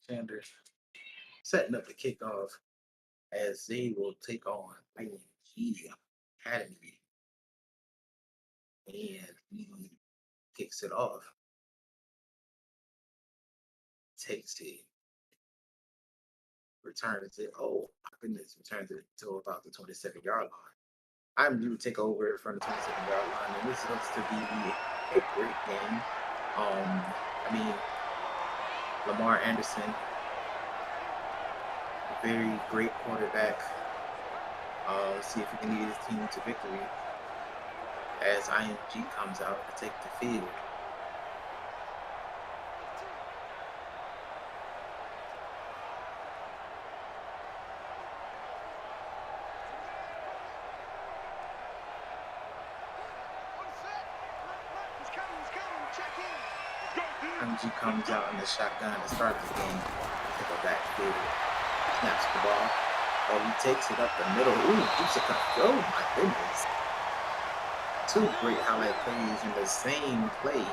Chandler setting up the kickoff as they will take on IMG Academy, and he kicks it off, takes it, returns it. Oh my goodness, returns it to about the 27-yard line. IMG will take over from the 27-yard line, and this looks to be a great game. I mean, Lamar Anderson, a very great quarterback. Let's see if he can lead his team to victory as IMG comes out to take the field. IMG comes out in the shotgun to start the game. Take a backfield, snaps the ball. Oh, he takes it up the middle. Ooh, keeps it cut. Oh my goodness. Two great highlight plays in the same play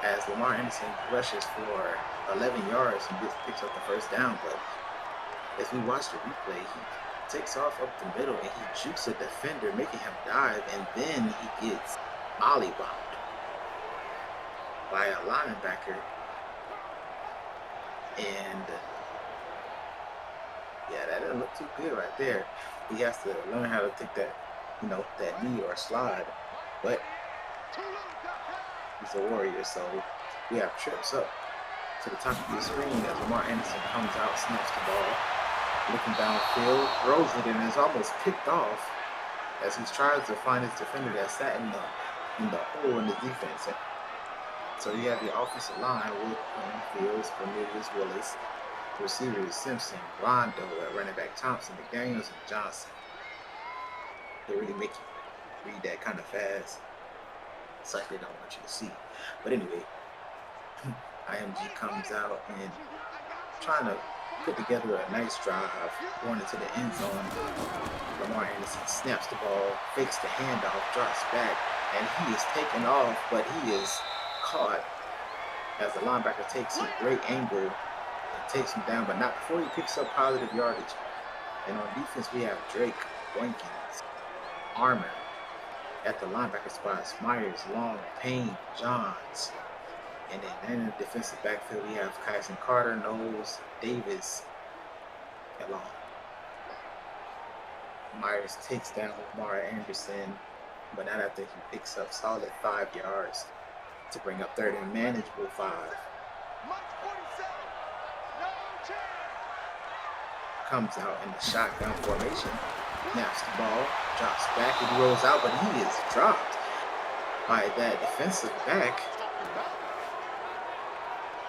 as Lamar Anderson rushes for 11 yards and picks up the first down. But as we watch the replay, he takes off up the middle and he jukes a defender, making him dive, and then he gets mollywopped by a linebacker. And yeah, that didn't look too good right there. He has to learn how to take that, that knee or slide. But he's a warrior, so we have trips up to the top of your screen as Lamar Anderson comes out, snaps the ball, looking downfield, throws it, and is almost picked off as he tries to find his defender that sat in the hole in the defense. So you have the offensive line with Fields, Cornelius Willis, receivers Simpson, Rondo at running back, Thompson, McDaniels, and Johnson. They really make you read that kind of fast. It's like they don't want you to see. But anyway, IMG comes out and trying to put together a nice drive going into the end zone. Lamar Anderson snaps the ball, fakes the handoff, drops back, and he is taken off, but he is caught as the linebacker takes a great angle and takes him down, but not before he picks up positive yardage. And on defense, we have Drake, Boykins, Armour at the linebacker spots, Myers, Long, Payne, Johns. And then in the defensive backfield, we have Kyson Carter, Knowles, Davis, and Long. Myers takes down Lamar Anderson, but not after he picks up solid 5 yards to bring up third and manageable 5. Comes out in the shotgun formation, snaps the ball, drops back, and he rolls out, but he is dropped by that defensive back.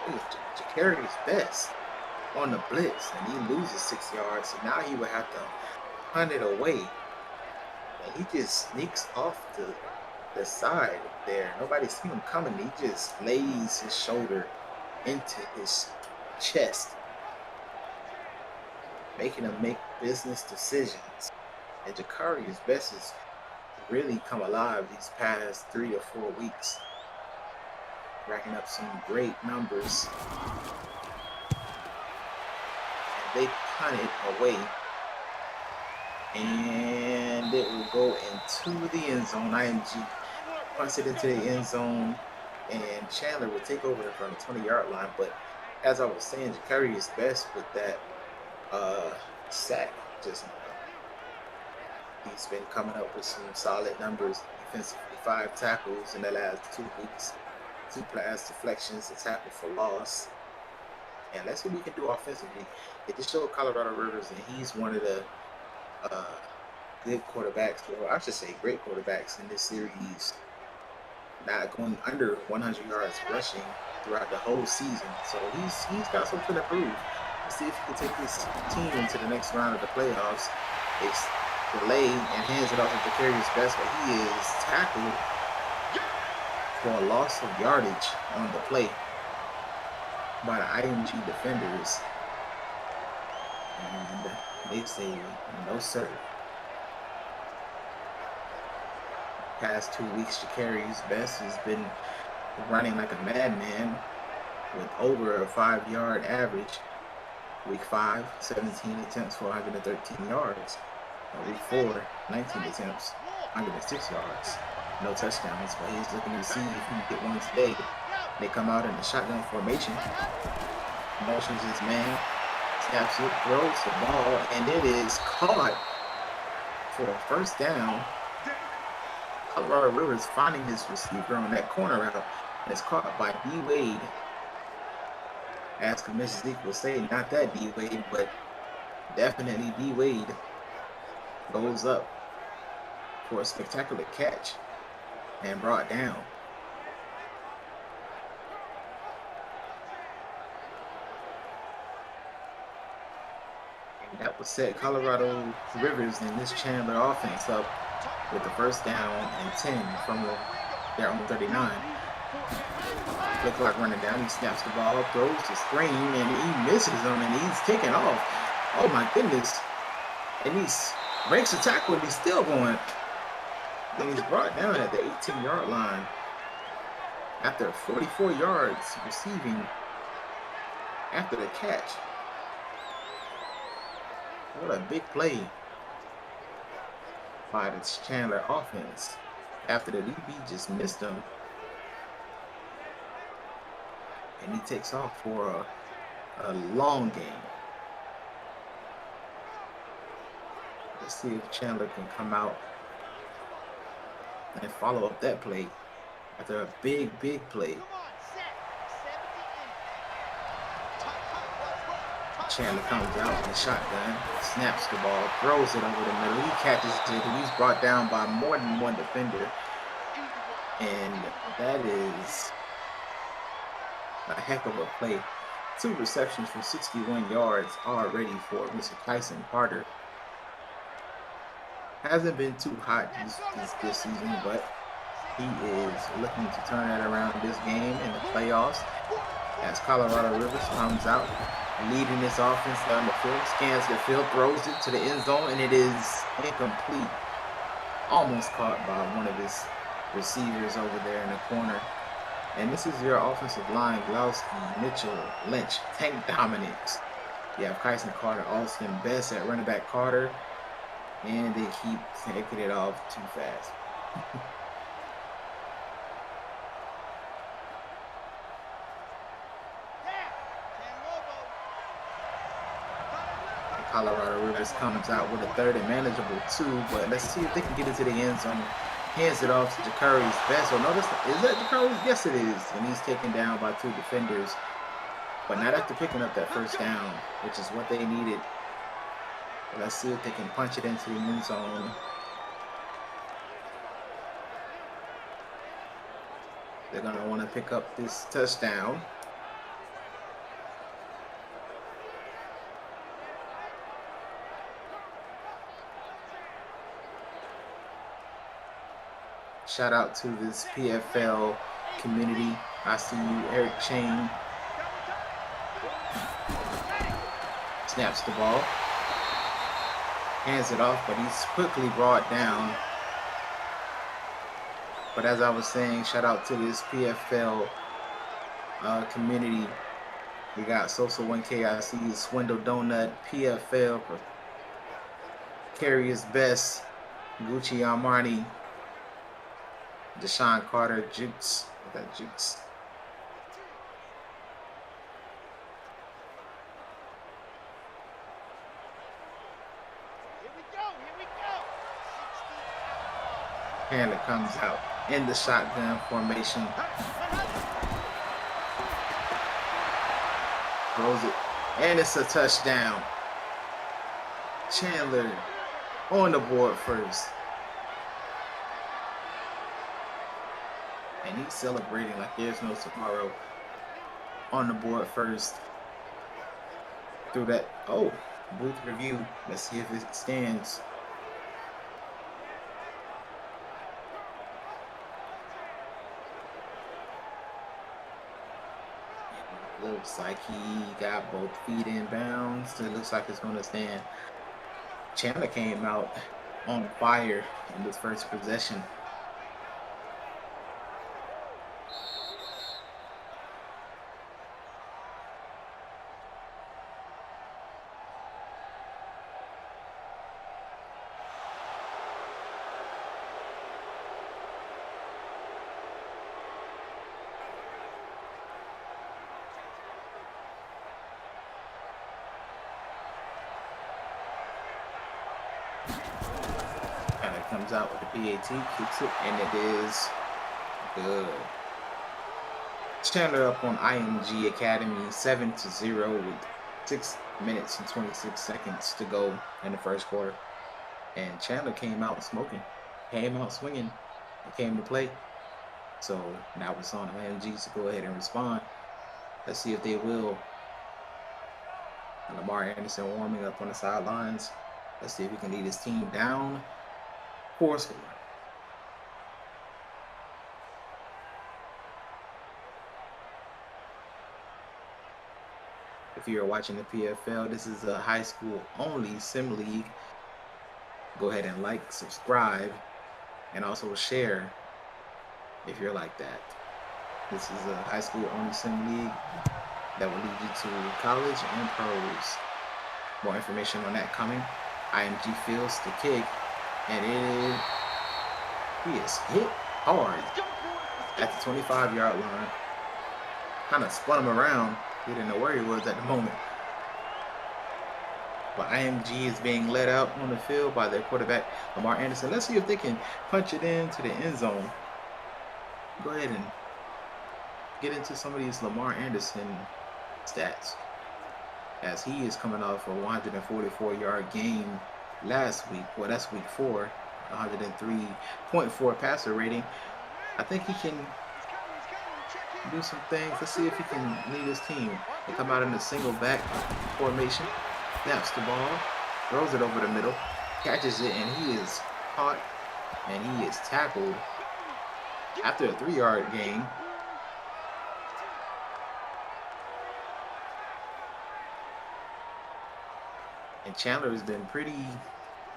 It was Jacarius Best on the blitz, and he loses 6 yards, so now he would have to hunt it away. And he just sneaks off the side there. Nobody's seen him coming. He just lays his shoulder into his chest, making him make business decisions. And Jacarius Best has really come alive these past 3 to 4 weeks, racking up some great numbers. And they punt it away, and it will go into the end zone. IMG punts it into the end zone, and Chandler will take over from the 20-yard line. But as I was saying, Jacarius Best with that sack just now. He's been coming up with some solid numbers defensively. 5 tackles in the last 2 weeks, 2 pass deflections, a tackle for loss. And let's see what we can do offensively. It just showed Colorado Rivers, and he's one of the good quarterbacks, or I should say great quarterbacks in this series, not going under 100 yards rushing throughout the whole season. So he's got something to prove. Let's see if he can take this team into the next round of the playoffs. It's delayed and hands it off to Jacarius Best, but he is tackled for a loss of yardage on the play by the IMG defenders. And they say, no sir. Past 2 weeks, Jacarius Best has been running like a madman, with over a 5-yard average. Week 5, 17 attempts for 113 yards. Week 4, 19 attempts, 106 yards. No touchdowns, but he's looking to see if he can get one today. They come out in a shotgun formation. Motions his man, snaps it, throws the ball, and it is caught for a first down. Colorado Rivers finding his receiver on that corner route, and it's caught by D. Wade. As Commissioner Zeke will say, not that D. Wade, but definitely D. Wade goes up for a spectacular catch and brought down. And that would set Colorado Rivers and this Chandler offense up with the first down and 10 from their own 39. Play clock running down. He snaps the ball, throws the screen, and he misses him, and he's taken off. Oh my goodness! And he breaks the tackle, and he's still going. Then he's brought down at the 18-yard line after 44 yards receiving after the catch. What a big play by the Chandler offense after the DB just missed him. And he takes off for a long game. Let's see if Chandler can come out and follow up that play after a big play. Chandler comes out in the shotgun, snaps the ball, throws it over the middle. He catches it, and he's brought down by more than one defender. And that is a heck of a play. 2 receptions for 61 yards already for Mr. Tyson Carter. Hasn't been too hot this season, but he is looking to turn that around this game in the playoffs as Colorado Rivers comes out, leading this offense down the field, scans the field, throws it to the end zone, and it is incomplete. Almost caught by one of his receivers over there in the corner. And this is your offensive line: Glowski, Mitchell, Lynch, Tank Dominics. You have Kyson Carter, Austin Best at running back Carter, and they keep taking it off too fast. Colorado Rivers comes out with a 3rd and manageable 2, but let's see if they can get into the end zone. Hands it off to Jacari's Best. Or notice, is that Jacari? Yes, it is. And he's taken down by 2 defenders, but not after picking up that first down, which is what they needed. But let's see if they can punch it into the end zone. They're going to want to pick up this touchdown. Shout out to this PFL community. I see you, Eric Chain. Snaps the ball. Hands it off, but he's quickly brought down. But as I was saying, shout out to this PFL community. We got Sosa 1K, I see you, Swindle Donut, PFL, Precarious Best, Gucci Armani, Deshaun Carter, Jukes. That Jukes. Here we go. Chandler comes out in the shotgun formation. Throws it, and it's a touchdown. Chandler on the board first. And he's celebrating like there's no tomorrow. On the board first. Through that, oh, booth review. Let's see if it stands. It looks like he got both feet in bounds. It looks like it's going to stand. Chandler came out on fire in this first possession. comes out with the PAT, kicks it, and it is good. Chandler up on IMG Academy 7-0 with 6 minutes and 26 seconds to go in the first quarter. And Chandler came out smoking, came out swinging, and came to play. So now it's on IMG to go ahead and respond. Let's see if they will. And Lamar Anderson warming up on the sidelines. Let's see if he can lead his team down for a score. If you're watching the PFL, this is a high school only sim league. Go ahead and like, subscribe, and also share if you're like that. This is a high school only sim league that will lead you to college and pros. More information on that coming. IMG fields the kick, and he is hit hard at the 25-yard line. Kind of spun him around. He didn't know where he was at the moment. But IMG is being led out on the field by their quarterback, Lamar Anderson. Let's see if they can punch it into the end zone. Go ahead and get into some of these Lamar Anderson stats, as he is coming off a 144-yard game last week. Well, that's week 4, 103.4 passer rating. I think he can do some things. Let's see if he can lead his team. They come out in a single back formation, snaps the ball, throws it over the middle, catches it, and he is caught, and he is tackled after a 3-yard gain. And Chandler has been pretty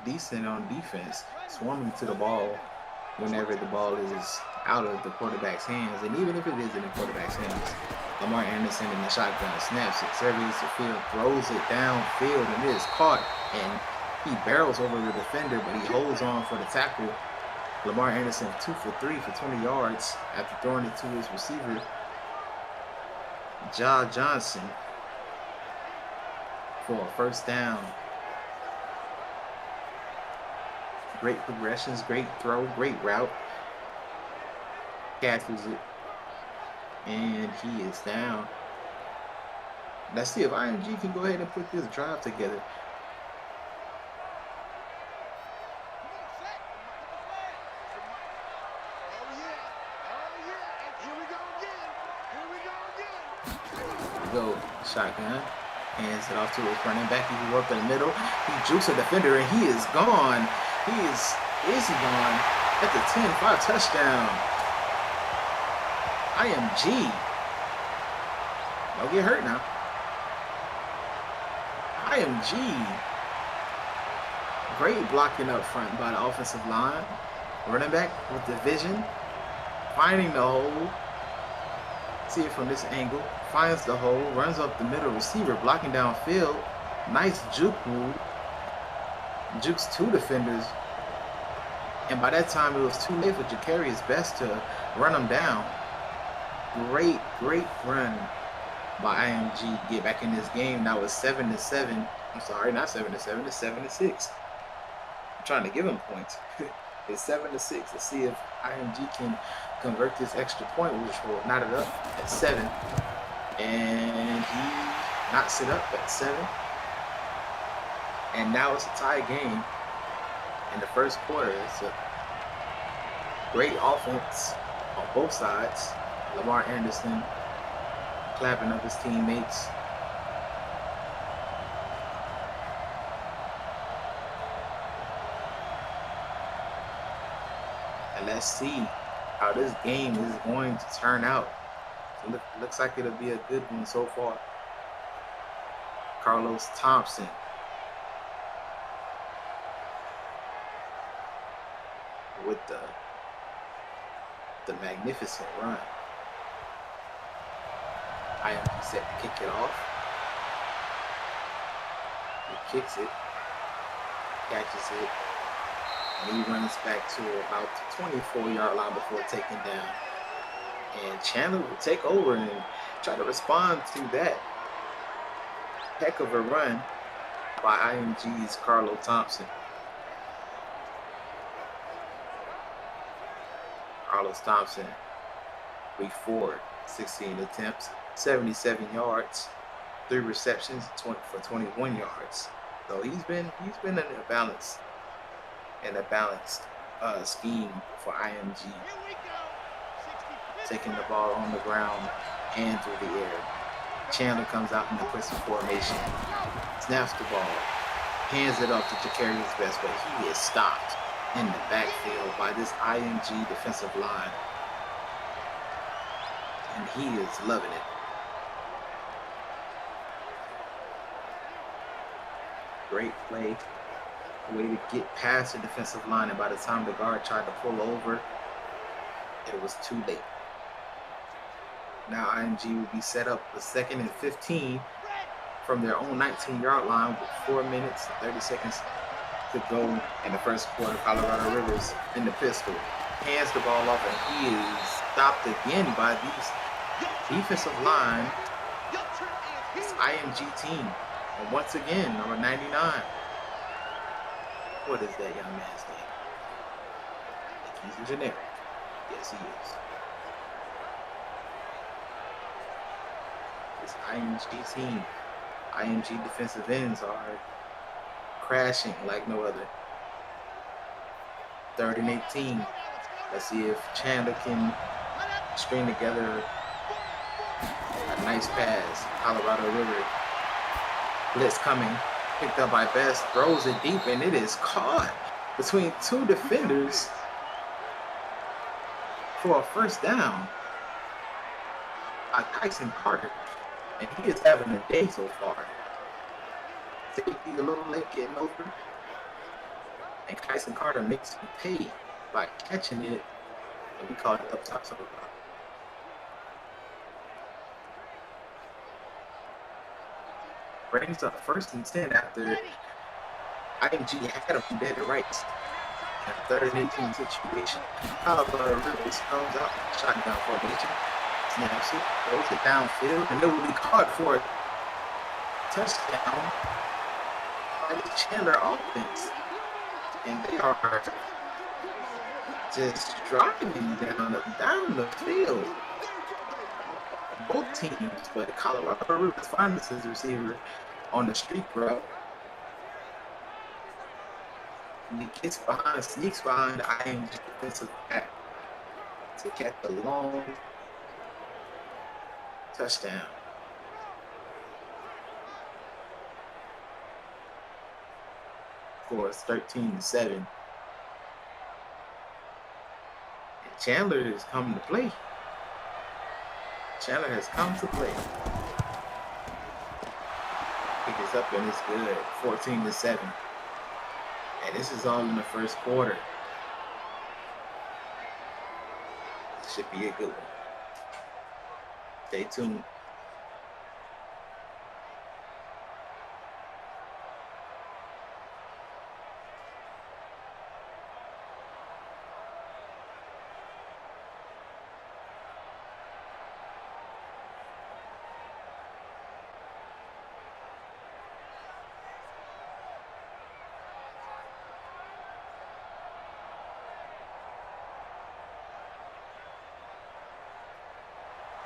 decent on defense, swarming to the ball whenever the ball is out of the quarterback's hands. And even if it is in the quarterback's hands, Lamar Anderson in the shotgun snaps it, surveys the field, throws it downfield, and it is caught. And he barrels over the defender, but he holds on for the tackle. Lamar Anderson 2 for 3 for 20 yards after throwing it to his receiver, Ja Johnson, for a first down. Great progressions, great throw, great route. Catches it, and he is down. Let's see if IMG can go ahead and put this drive together. Go shotgun, hands it off to his running back. He can work in the middle. He jukes a defender, and he is gone. He is gone at the 10-5 touchdown. IMG. Don't get hurt now. IMG. Great blocking up front by the offensive line. Running back with the vision, finding the hole. See it from this angle. Finds the hole, runs up the middle. Receiver blocking downfield. Nice juke move. Jukes 2 defenders. And by that time, it was too late for Jacarius Best to run him down. Great run by IMG. Get back in this game. Now it's 7-7. I'm sorry, not 7-7. It's 7-6. I'm trying to give him points. It's 7-6. Let's see if IMG can convert this extra point, which will knot it up at 7. And he knocks it up at 7. And now it's a tie game in the first quarter. It's a great offense on both sides. Lamar Anderson clapping up his teammates. And let's see how this game is going to turn out. It looks like it'll be a good one so far. Carlos Thompson with the magnificent run. IMG set to kick it off. He kicks it, catches it, and he runs back to about the 24-yard line before taking down. And Chandler will take over and try to respond to that heck of a run by IMG's Carlo Thompson. Carlos Thompson, week 4, 16 attempts, 77 yards, 3 receptions, 21 yards. So he's been in a balanced scheme for IMG, taking the ball on the ground and through the air. Chandler comes out in the pistol formation, snaps the ball, hands it off to Jacarius Best, but he is stopped in the backfield by this IMG defensive line, and he is loving it. Great play, a way to get past the defensive line, and by the time the guard tried to pull over, it was too late. Now IMG will be set up a 2nd and 15 from their own 19-yard line with 4 minutes and 30 seconds to go in the first quarter. Colorado Rivers in the pistol, hands the ball off, and he is stopped again by these defensive line, this IMG team. And once again, number 99. What is that young man's name? I think he's a generic. Yes, he is. This IMG team, IMG defensive ends are crashing like no other. 3rd and 18. Let's see if Chandler can string together a nice pass. Colorado River blitz coming, picked up by Best, throws it deep, and it is caught between 2 defenders for a first down by Tyson Carter, and he is having a day so far. Safety a little late getting over, and Tyson Carter makes him pay by catching it, and we call it up top. So brings up 1st and 10 after IMG had him dead to rights. In a 3rd and 18 situation, Colorado Rivers comes out, shotgun formation, snaps it, throws it downfield, and it will be caught for a touchdown by the Chandler offense. And they are just driving down the field. Both teams, but Colorado Rivers finds his receiver on the street route. And he sneaks behind the IMG defensive back to catch a long touchdown. Scores 13-7. And Chandler is coming to play. Chandler has come to play. Pick is up and it's good. 14-7. And this is all in the first quarter. Should be a good one. Stay tuned.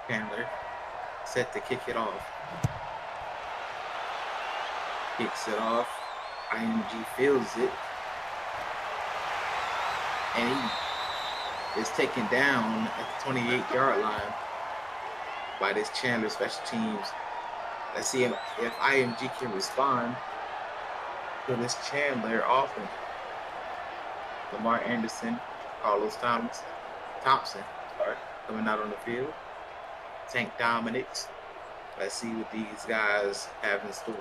Chandler set to kick it off. Kicks it off. IMG feels it. And he is taken down at the 28-yard line by this Chandler special teams. Let's see if IMG can respond to this Chandler offense. Lamar Anderson, Carlos Thompson, coming out on the field. Tank Dominics. Let's see what these guys have in store.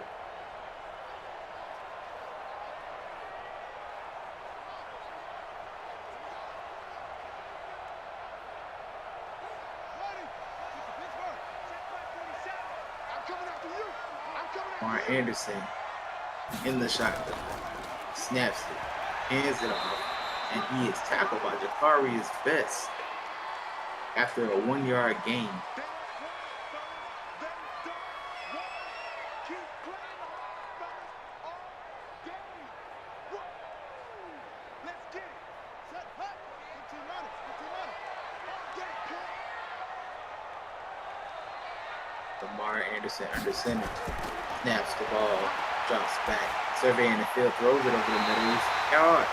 Lamar Anderson in the shotgun, snaps it, hands it off, and he is tackled by Jacarius Best after a 1-yard gain. Lamar Anderson under center. Snaps the ball. Drops back. Surveying the field. Throws it over the middle. He's caught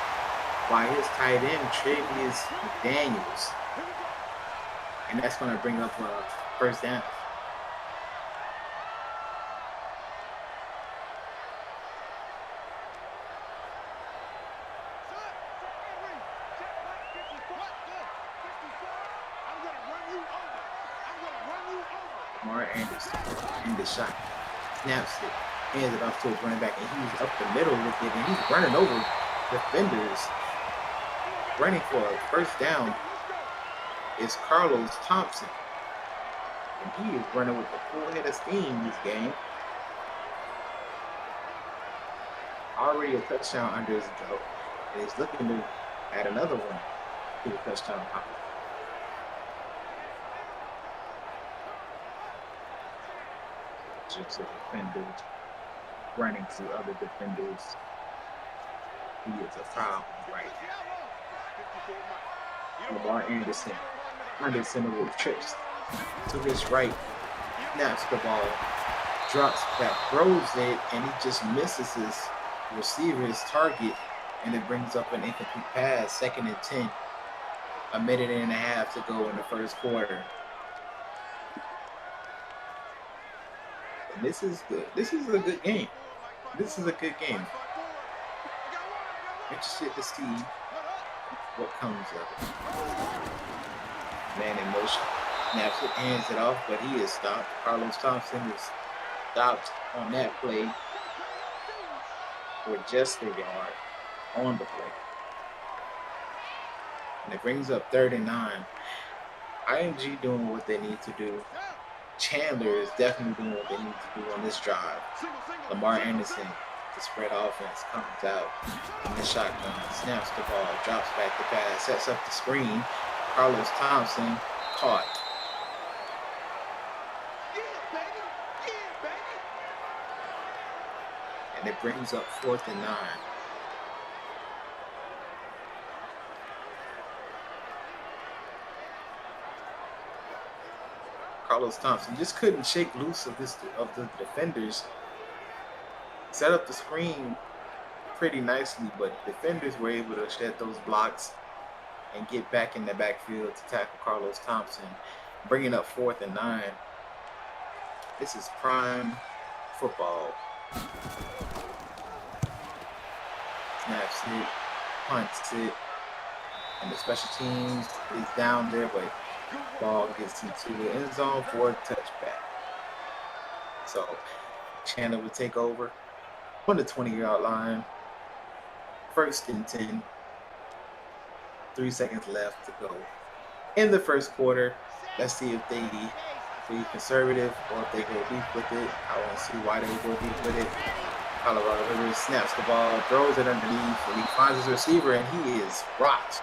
by his tight end, Travius McDaniels. And that's going to bring up a first down. Lamar Anderson in the shot. Snaps it. Hands it off to his running back. And he's up the middle with it. And he's running over defenders. Running for a first down is Carlos Thompson. And he is running with a full head of steam this game. Already a touchdown under his belt. And he's looking to add another one to the touchdown pocket. Just a defender running through other defenders. He is a foul right. Lamar Anderson under center with trips to his right, snaps the ball, drops back, throws it, and he just misses his receiver's target, and it brings up an incomplete pass. 2nd and 10. A minute and a half to go in the first quarter. And this is good. This is a good game. This is a good game. Interested to see what comes of it. Man in motion. Snaps it, hands it off, but he is stopped. Carlos Thompson is stopped on that play for just a yard on the play. And it brings up 3rd and 9. IMG doing what they need to do. Chandler is definitely doing what they need to do on this drive. Lamar Anderson, the spread offense, comes out in the shotgun, snaps the ball, drops back the pass, sets up the screen. Carlos Thompson caught. And it brings up 4th and 9. Carlos Thompson just couldn't shake loose of the defenders. Set up the screen pretty nicely, but defenders were able to shed those blocks and get back in the backfield to tackle Carlos Thompson, bringing up 4th and 9. This is prime football. Snaps it, punts it, and the special teams is down there, but ball gets into the end zone for a touchback. So Chandler will take over on the 20-yard line. 1st and 10. 3 seconds left to go in the first quarter. Let's see if they be conservative or if they go deep with it. I want to see why they go deep with it. Colorado Rivers snaps the ball, throws it underneath, and he finds his receiver, and he is rocked.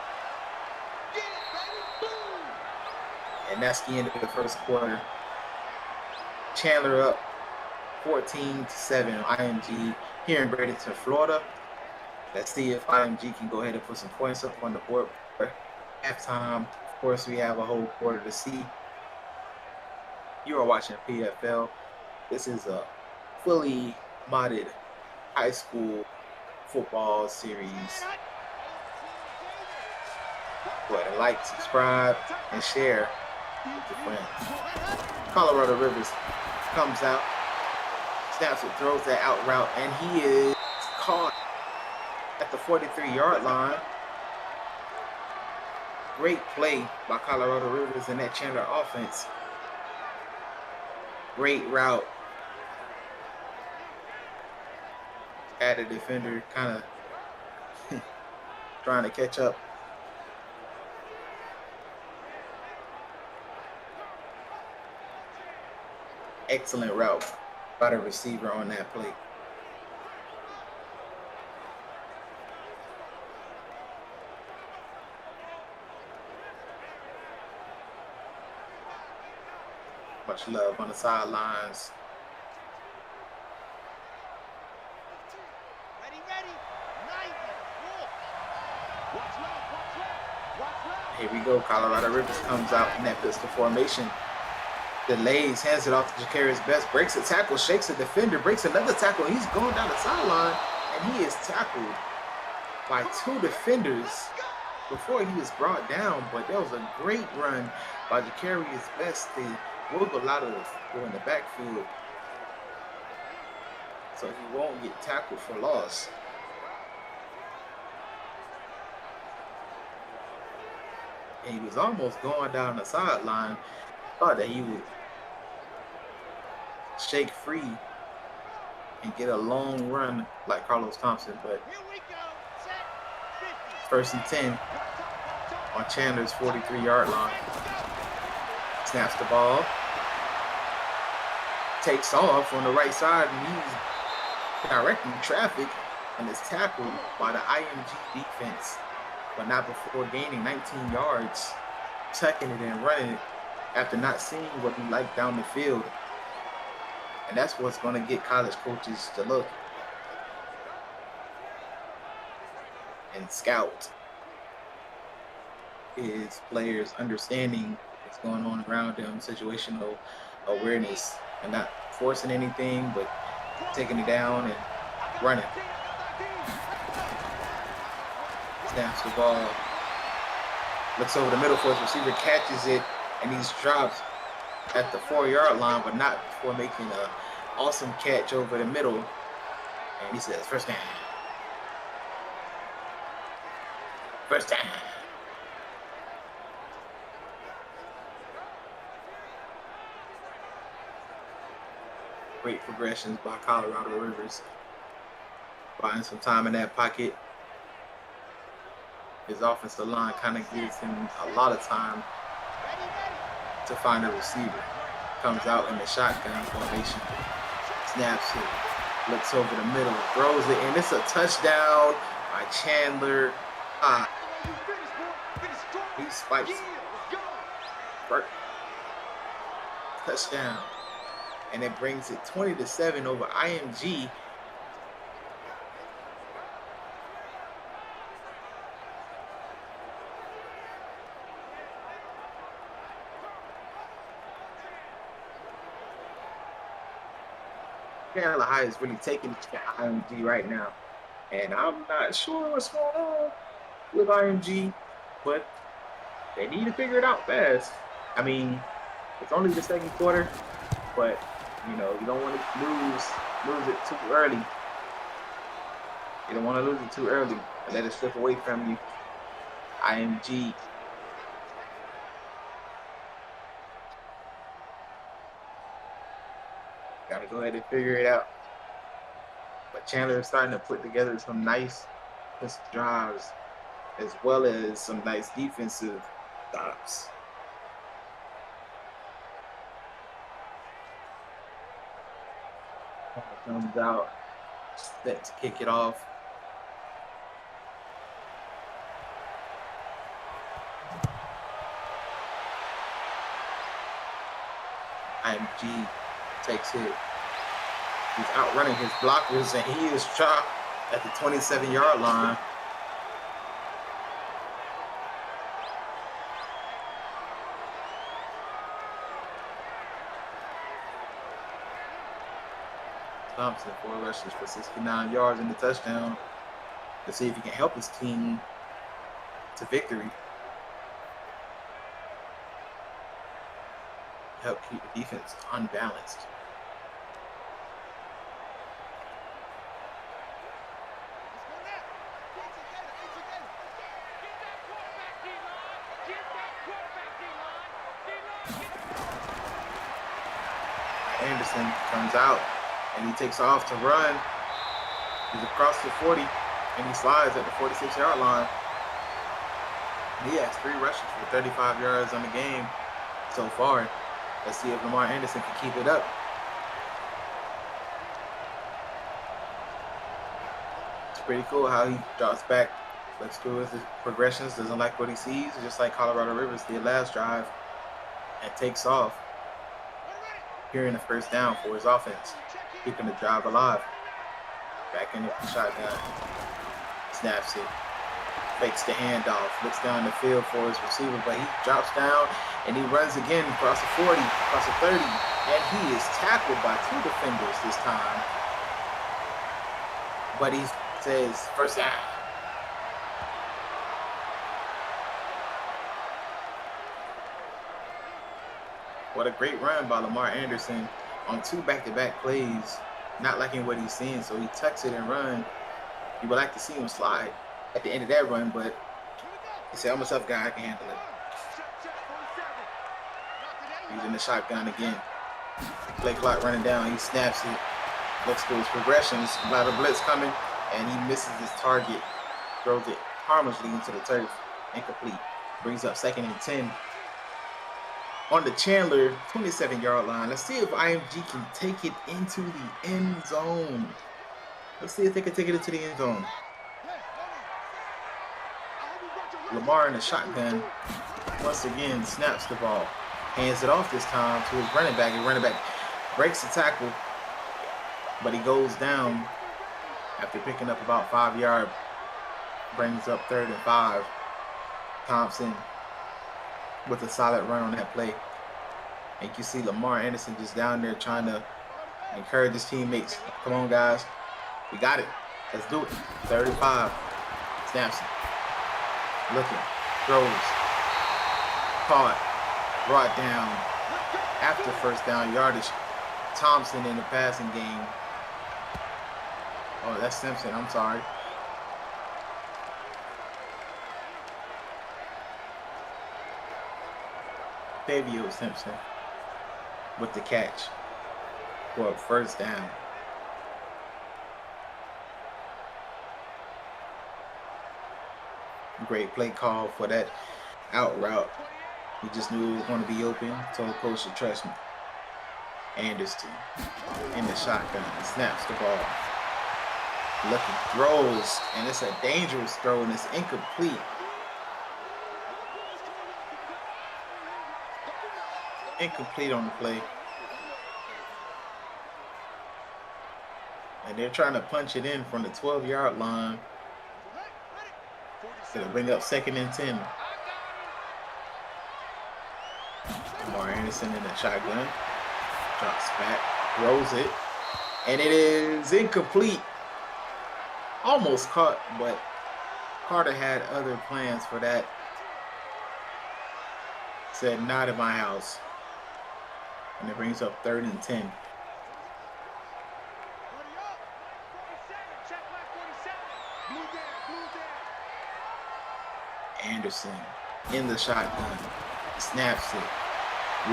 And that's the end of the first quarter. Chandler up 14-7 on IMG here in Bradenton, Florida. Let's see if IMG can go ahead and put some points up on the board. Halftime, of course, we have a whole quarter to see. You are watching PFL. This is a fully modded high school football series. Go ahead and like, subscribe, and share with your friends. Colorado Rivers comes out, snaps it, throws that out route, and he is caught at the 43-yard line. Great play by Colorado Rivers and that Chandler offense. Great route. Had a defender kind of trying to catch up. Excellent route by the receiver on that play. Much love on the sidelines. Here we go. Colorado Rivers comes out in that pistol formation. Delays, hands it off to Jacarius Best, breaks a tackle, shakes a defender, breaks another tackle, and he's going down the sideline, and he is tackled by 2 defenders before he was brought down. But that was a great run by Jacarius Best to wiggle out of go in the backfield, so he won't get tackled for loss. And he was almost going down the sideline. Thought that he would shake free and get a long run like Carlos Thompson, but 1st and 10 on Chandler's 43-yard line. Snaps the ball, takes off on the right side, and he's directing traffic and is tackled by the IMG defense, but not before gaining 19 yards, tucking it and running it after not seeing what he liked down the field. And that's what's going to get college coaches to look and scout his players, understanding what's going on around them, situational awareness, and not forcing anything, but taking it down and running. Snaps the ball, looks over the middle for his receiver, catches it, and he's dropped at the 4-yard line, but not before making an awesome catch over the middle. And he says, first down. First down. Great progressions by Colorado Rivers. Buying some time in that pocket. His offensive line kind of gives him a lot of time to find a receiver. Comes out in the shotgun formation. Snaps it. Looks over the middle. Throws it. And it's a touchdown by Chandler. He spikes it. Touchdown. And it brings it 20-7 over IMG. Carolina High is really taking IMG right now, and I'm not sure what's going on with IMG, but they need to figure it out fast. I mean, it's only the 2nd quarter, but you know, you don't want to lose it too early. You don't want to lose it too early and let it slip away from you. IMG. Got to go ahead and figure it out. But Chandler is starting to put together some nice drives as well as some nice defensive stops. Comes out, set to kick it off. IMG takes it. He's outrunning his blockers, and he is dropped at the 27-yard line. Thompson, 4 rushes for 69 yards in the touchdown. Let's see if he can help his team to victory. Help keep the defense unbalanced. Anderson comes out and he takes off to run. He's across the 40 and he slides at the 46-yard line. He has 3 rushes for 35 yards on the game so far. Let's see if Lamar Anderson can keep it up. It's pretty cool how he drops back, looks through his progressions, doesn't like what he sees, just like Colorado Rivers did last drive, and takes off, securing the first down for his offense, keeping the drive alive. Back in the shotgun, snaps it, Fakes the handoff, looks down the field for his receiver, but he drops down and he runs again across the 40, across the 30, and he is tackled by 2 defenders this time. But he says first down. What a great run by Lamar Anderson on 2 back-to-back plays. Not liking what he's seeing, so he tucks it and run. You would like to see him slide at the end of that run, but he said, I'm a tough guy, I can handle it. He's in the shotgun again. Play clock running down, he snaps it. Looks for his progressions, ladder blitz coming, and he misses his target. Throws it harmlessly into the turf, incomplete. Brings up 2nd and 10. On the Chandler 27-yard line. Let's see if IMG can take it into the end zone. Let's see if they can take it into the end zone. Lamar in the shotgun once again snaps the ball. Hands it off this time to his running back. And running back breaks the tackle, but he goes down after picking up about 5 yards. Brings up 3rd and 5. Thompson with a solid run on that play. And you can see Lamar Anderson just down there trying to encourage his teammates. Come on, guys. We got it. Let's do it. 35. Snaps it. Looking. Throws. Caught. Brought down. After first down yardage. Thompson in the passing game. Oh, that's Simpson. I'm sorry. Fabio Simpson with the catch for a first down. Great play call for that out route. He just knew it was going to be open. Told coach to trust me. Anderson in the shotgun. Snaps the ball. Looking, throws, and it's a dangerous throw, and it's incomplete. Incomplete on the play. And they're trying to punch it in from the 12-yard line. So they'll bring up 2nd and 10. Lamar Anderson in the shotgun. Drops back, throws it, and it is incomplete. Almost caught, but Carter had other plans for that. Said, not at my house. And it brings up 3rd and 10. Anderson in the shotgun. Snaps it.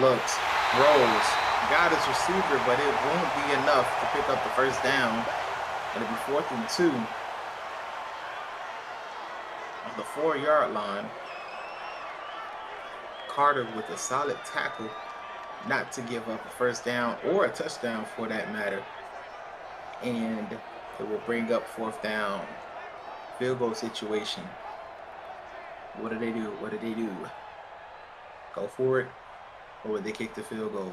Looks. Throws. Got his receiver, but it won't be enough to pick up the first down. It'll be 4th and 2. On the 4-yard line. Carter with a solid tackle. Not to give up a first down or a touchdown for that matter. And it will bring up 4th down. Field goal situation. What do they do? What do they do? Go for it? Or would they kick the field goal?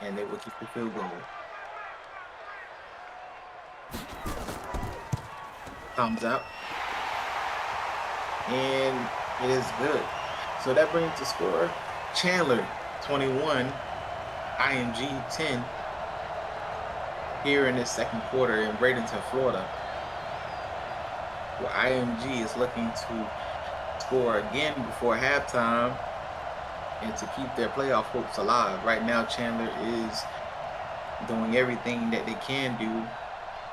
And they will kick the field goal. Thumbs up. And it is good. So that brings the score. Chandler 21, IMG 10 here in this second quarter in Bradenton, Florida. Where IMG is looking to score again before halftime and to keep their playoff hopes alive. Right now, Chandler is doing everything that they can do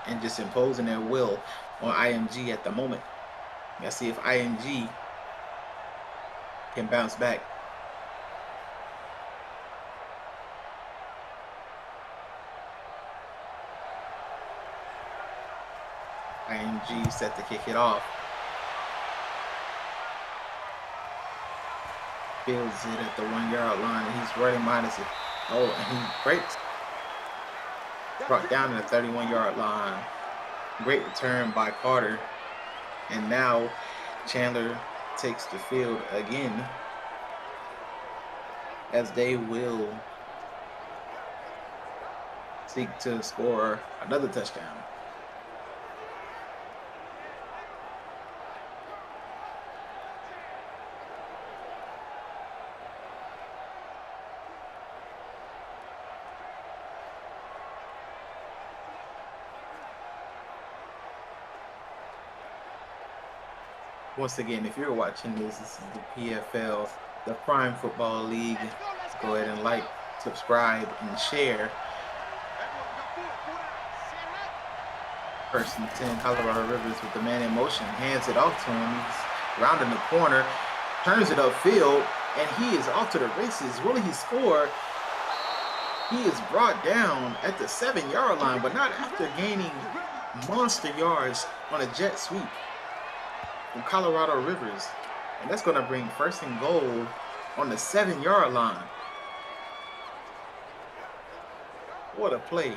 and just imposing their will on IMG at the moment. Let's see if IMG can bounce back. IMG set to kick it off. Fields it at the 1-yard line, and he's running minus it. Oh, and he breaks. Brought down to the 31-yard line. Great return by Carter. And now Chandler takes the field again, as they will seek to score another touchdown. Once again, if you're watching this is the PFL, the Prime Football League. Go ahead and like, subscribe, and share. First and 10, Colorado Rivers with the man in motion, hands it off to him. He's rounding the corner, turns it upfield, and he is off to the races. Will he score? He is brought down at the 7-yard line, but not after gaining monster yards on a jet sweep from Colorado Rivers. And that's going to bring first and goal on the 7-yard line. What a play.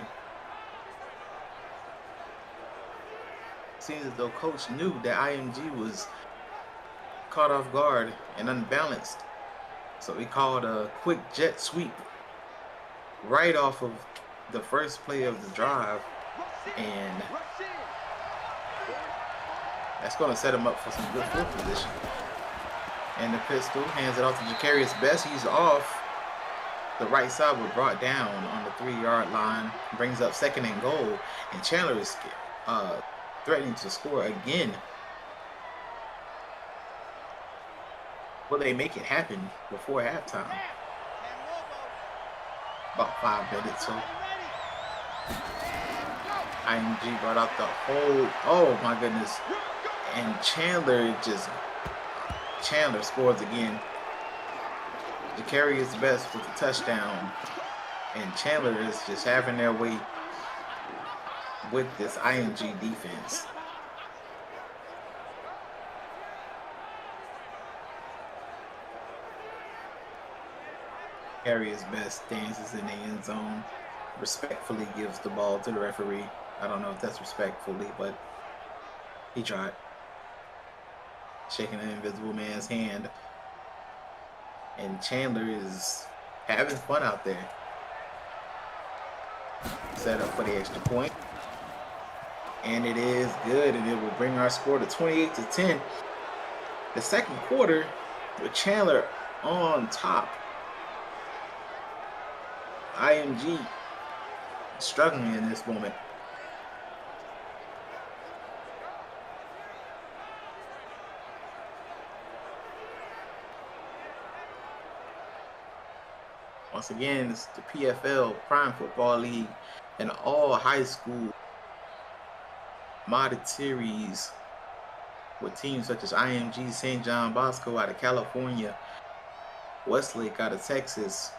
Seems as though coach knew that IMG was caught off guard and unbalanced. So he called a quick jet sweep right off of the first play of the drive. And that's going to set him up for some good field position. And the pistol hands it off to Jacarius Best. He's off the right side, but brought down on the 3-yard line. Brings up second and goal. And Chandler is threatening to score again. Will they make it happen before halftime? About 5 minutes. So IMG brought out the whole. Oh my goodness! And Chandler scores again. Jacarius Best with the touchdown, and Chandler is just having their way with this IMG defense. Jacarius Best dances in the end zone, respectfully gives the ball to the referee. I don't know if that's respectfully, but he tried. Shaking an invisible man's hand. And Chandler is having fun out there. Set up for the extra point. And it is good, and it will bring our score to 28-10. The second quarter with Chandler on top. IMG struggling in this moment. Once again, it's the PFL, Prime Football League, and all high school modded series with teams such as IMG, St. John Bosco out of California, Westlake out of Texas,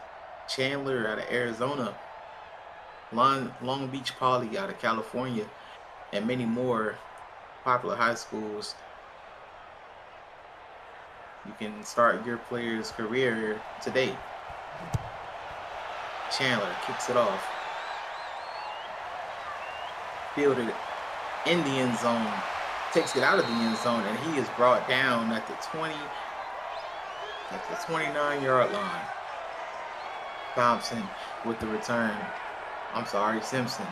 Chandler out of Arizona, Long Beach Poly out of California, and many more popular high schools. You can start your player's career today. Chandler kicks it off. Fielded in the end zone. Takes it out of the end zone, and he is brought down at the 29-yard line. Thompson with the return. I'm sorry, Simpson.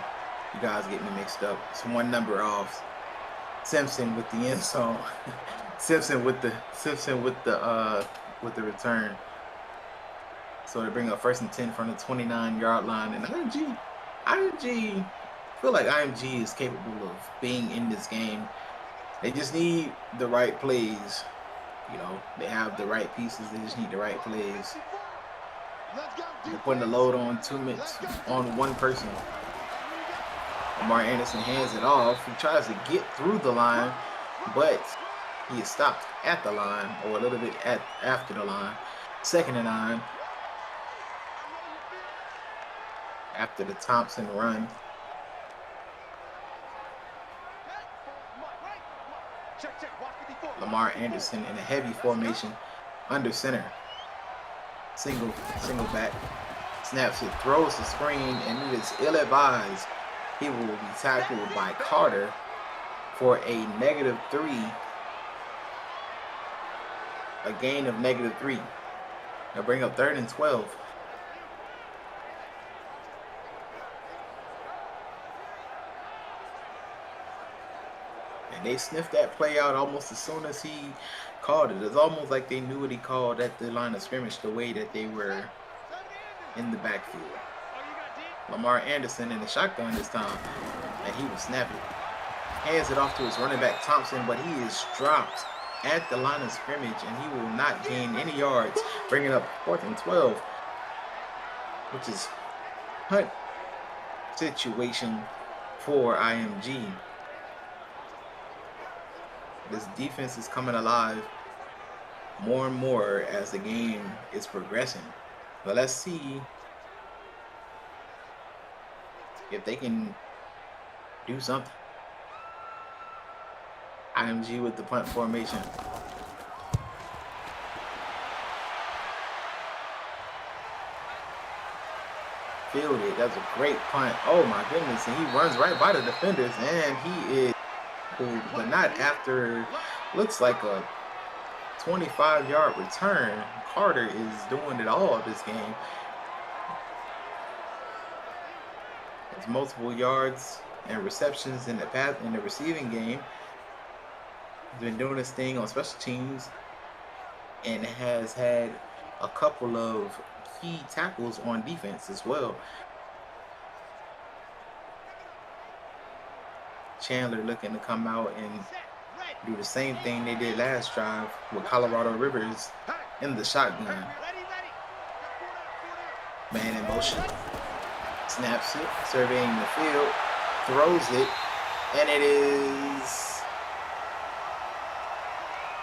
You guys get me mixed up. It's one number off. Simpson with the end zone. Simpson with the return. So they bring up first and 10 from the 29-yard line. And IMG, I feel like IMG is capable of being in this game. They just need the right plays. You know, they have the right pieces. They just need the right plays. They're putting the load on 2 minutes on one person. Lamar Anderson hands it off. He tries to get through the line, but he is stopped at the line, or a little bit after the line. 2nd and 9. After the Thompson run. Lamar Anderson in a heavy formation under center. Single back. Snaps it, throws the screen, and it is ill-advised. He will be tackled by Carter for a -3. A gain of -3. They'll bring up 3rd and 12. And they sniffed that play out almost as soon as he called it. It's almost like they knew what he called at the line of scrimmage, the way that they were in the backfield. Lamar Anderson in the shotgun this time, and he will snap it. Hands it off to his running back Thompson, but he is dropped at the line of scrimmage, and he will not gain any yards, bringing up 4th and 12, which is punt situation for IMG. This defense is coming alive more and more as the game is progressing. But let's see if they can do something. IMG with the punt formation. Fielded. That's a great punt. Oh my goodness. And he runs right by the defenders, and he is cool, but not after looks like a 25-yard return. Carter is doing it all this game. It's multiple yards and receptions in the receiving game. He's been doing his thing on special teams and has had a couple of key tackles on defense as well. Chandler looking to come out and do the same thing they did last drive with Colorado Rivers in the shotgun. Man in motion. Snaps it, surveying the field, throws it, and it is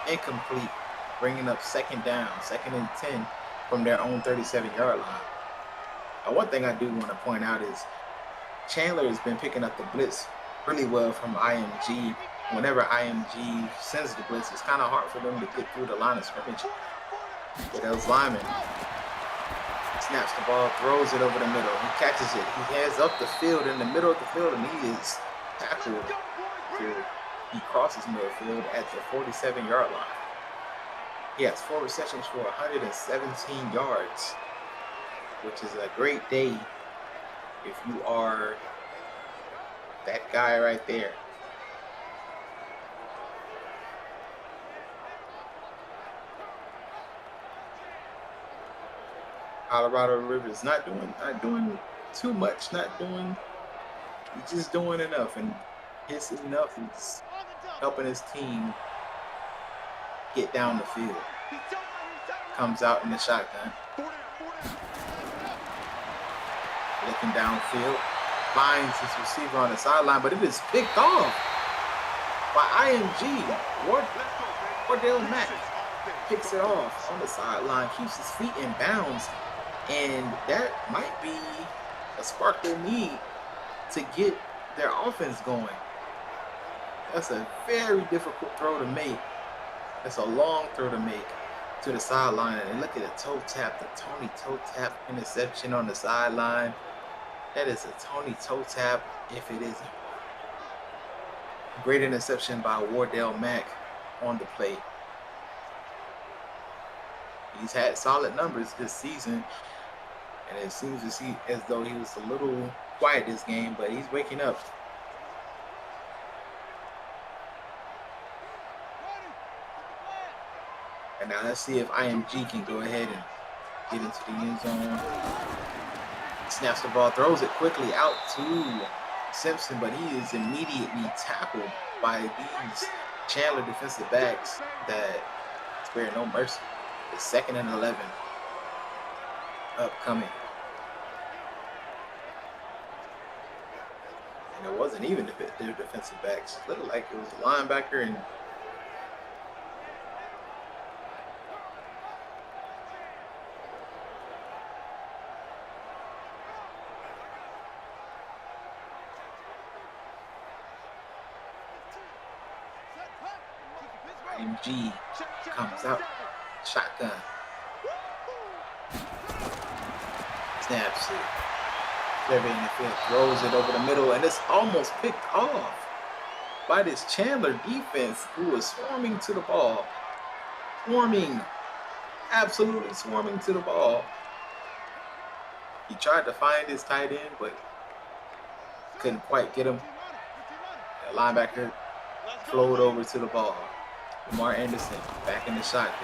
incomplete, bringing up 2nd down, 2nd and 10 from their own 37-yard line. Now, one thing I do want to point out is Chandler has been picking up the blitz really well from IMG. Whenever IMG sends the blitz, it's kind of hard for them to get through the line of scrimmage. But those linemen snaps the ball, throws it over the middle. He catches it. He heads up the field in the middle of the field, and he is tackled. He crosses midfield at the 47-yard line. He has 4 receptions for 117 yards, which is a great day if you are that guy right there. Colorado Rivers not doing too much, just doing enough, and his enough is helping his team get down the field. Comes out in the shotgun, looking downfield, finds his receiver on the sideline, but it is picked off by IMG. Wardell Mack picks it off on the sideline, keeps his feet in bounds. And that might be a spark they need to get their offense going. That's a very difficult throw to make. That's a long throw to make to the sideline. And look at the toe tap, the Tony toe tap interception on the sideline. That is a Tony toe tap if it isn't. Great interception by Wardell Mack on the play. He's had solid numbers this season. And it seems to see as though he was a little quiet this game, but he's waking up. And now let's see if IMG can go ahead and get into the end zone. Snaps the ball, throws it quickly out to Simpson, but he is immediately tackled by these Chandler defensive backs that spare no mercy. It's 2nd and 11. Upcoming. And it wasn't even their defensive backs. It looked like it was a linebacker and IMG comes out. Shotgun. Snaps it. Surveying the field, throws it over the middle, and it's almost picked off by this Chandler defense who is swarming to the ball. Absolutely swarming to the ball. He tried to find his tight end, but couldn't quite get him. The linebacker flowed over to the ball. Lamar Anderson back in the shotgun.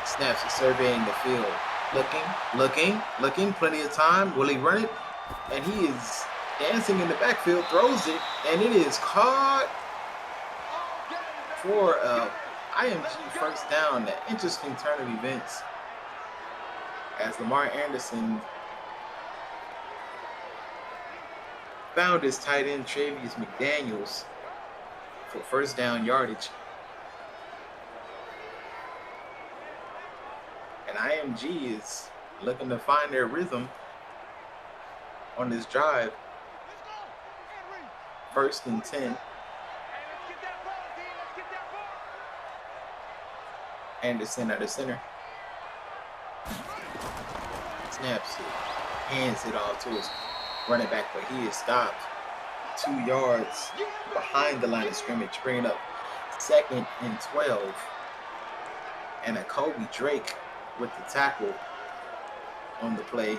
Snaps it, surveying the field. Looking, plenty of time. Will he run it? And he is dancing in the backfield, throws it, and it is caught for a IMG first down. An interesting turn of events as Lamar Anderson found his tight end Travius McDaniels for first down yardage. And IMG is looking to find their rhythm on this drive. First and 10. Anderson at the center. Snaps it. Hands it off to his running back, but he is stopped 2 yards behind the line of scrimmage, bringing up 2nd and 12. And a Kobe Drake with the tackle on the play.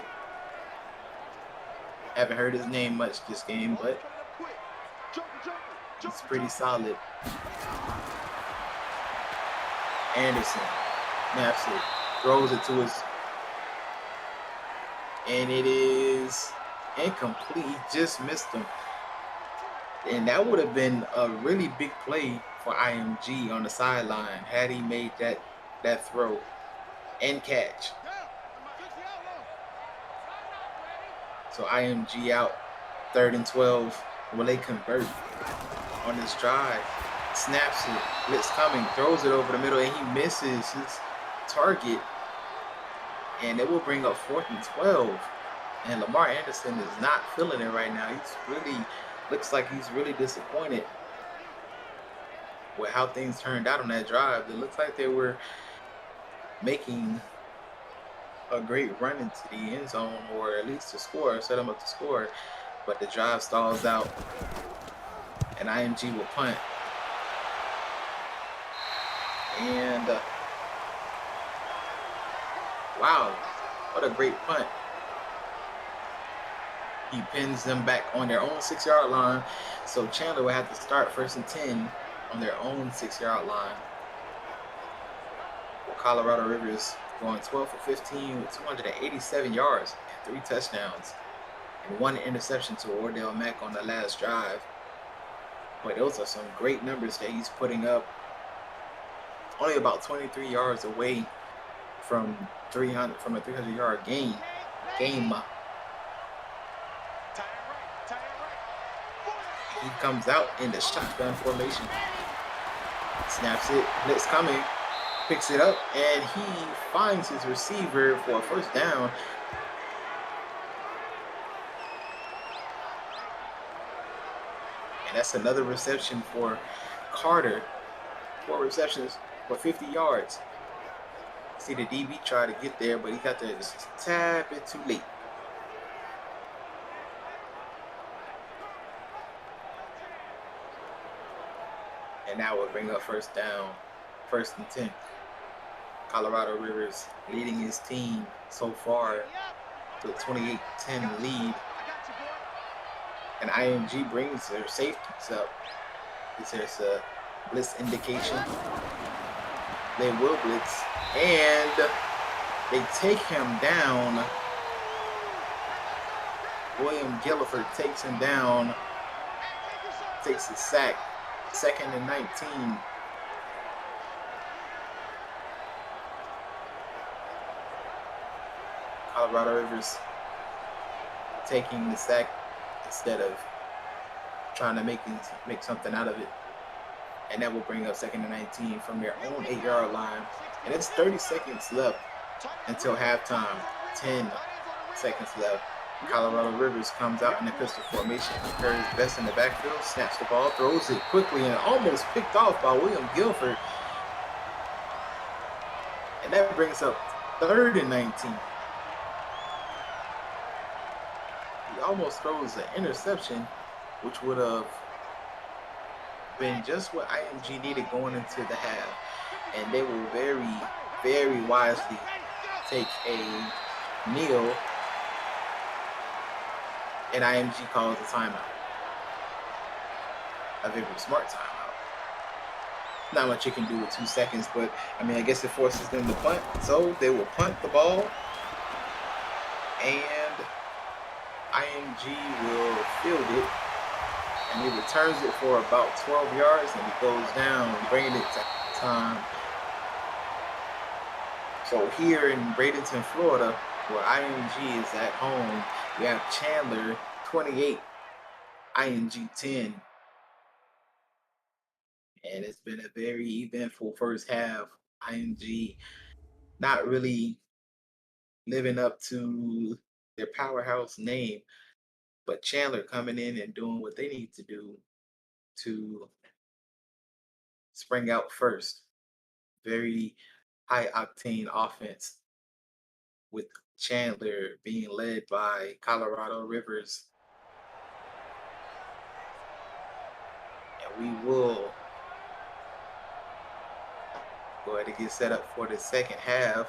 Haven't heard his name much this game, but it's pretty solid. Anderson snaps it, throws it to his, and it is incomplete. He just missed him. And that would have been a really big play for IMG on the sideline had he made that throw and catch. So IMG out, 3rd and 12. Will they convert on this drive? Snaps it, blitz coming, throws it over the middle, and he misses his target. And it will bring up 4th and 12. And Lamar Anderson is not feeling it right now. Looks like he's really disappointed with how things turned out on that drive. It looks like they were making a great run into the end zone, or at least to score, set them up to score. But the drive stalls out, and IMG will punt. And wow, what a great punt. He pins them back on their own 6-yard line. So Chandler will have to start 1st and 10 on their own 6-yard line. Well, Colorado Rivers going 12 for 15 with 287 yards and 3 touchdowns and 1 interception to Ordell Mack on the last drive. But those are some great numbers that he's putting up. Only about 23 yards away from a 300-yard game. He comes out in the shotgun formation. Snaps it, blitz coming, picks it up, and he finds his receiver for a first down. And that's another reception for Carter. 4 receptions for 50 yards. See the DB try to get there, but he got there just a tad bit too late. And now we'll bring up first down, 1st and 10. Colorado Rivers leading his team so far to a 28-10 lead. And IMG brings their safeties up. There's a blitz indication. They will blitz, and they take him down. William Gilliford takes him down, takes a sack. 2nd and 19. Colorado Rivers taking the sack instead of trying to make something out of it. And that will bring up 2nd and 19 from their own 8-yard line. And it's 30 seconds left until halftime. 10 seconds left. Colorado Rivers comes out in the pistol formation. Carries best in the backfield, snaps the ball, throws it quickly, and almost picked off by William Guilford. And that brings up 3rd and 19. He almost throws an interception, which would have been just what IMG needed going into the half. And they will very, very wisely take a kneel. And IMG calls a timeout. A very smart timeout. Not much you can do with 2 seconds, but I mean, I guess it forces them to punt. So they will punt the ball. And IMG will field it. And he returns it for about 12 yards, and he goes down, bringing it to halftime. So here in Bradenton, Florida, where IMG is at home, we have Chandler 28, IMG 10. And it's been a very eventful first half. IMG not really living up to their powerhouse name, but Chandler coming in and doing what they need to do to spring out first. Very high octane offense with Chandler being led by Colorado Rivers. And we will go ahead and get set up for the second half.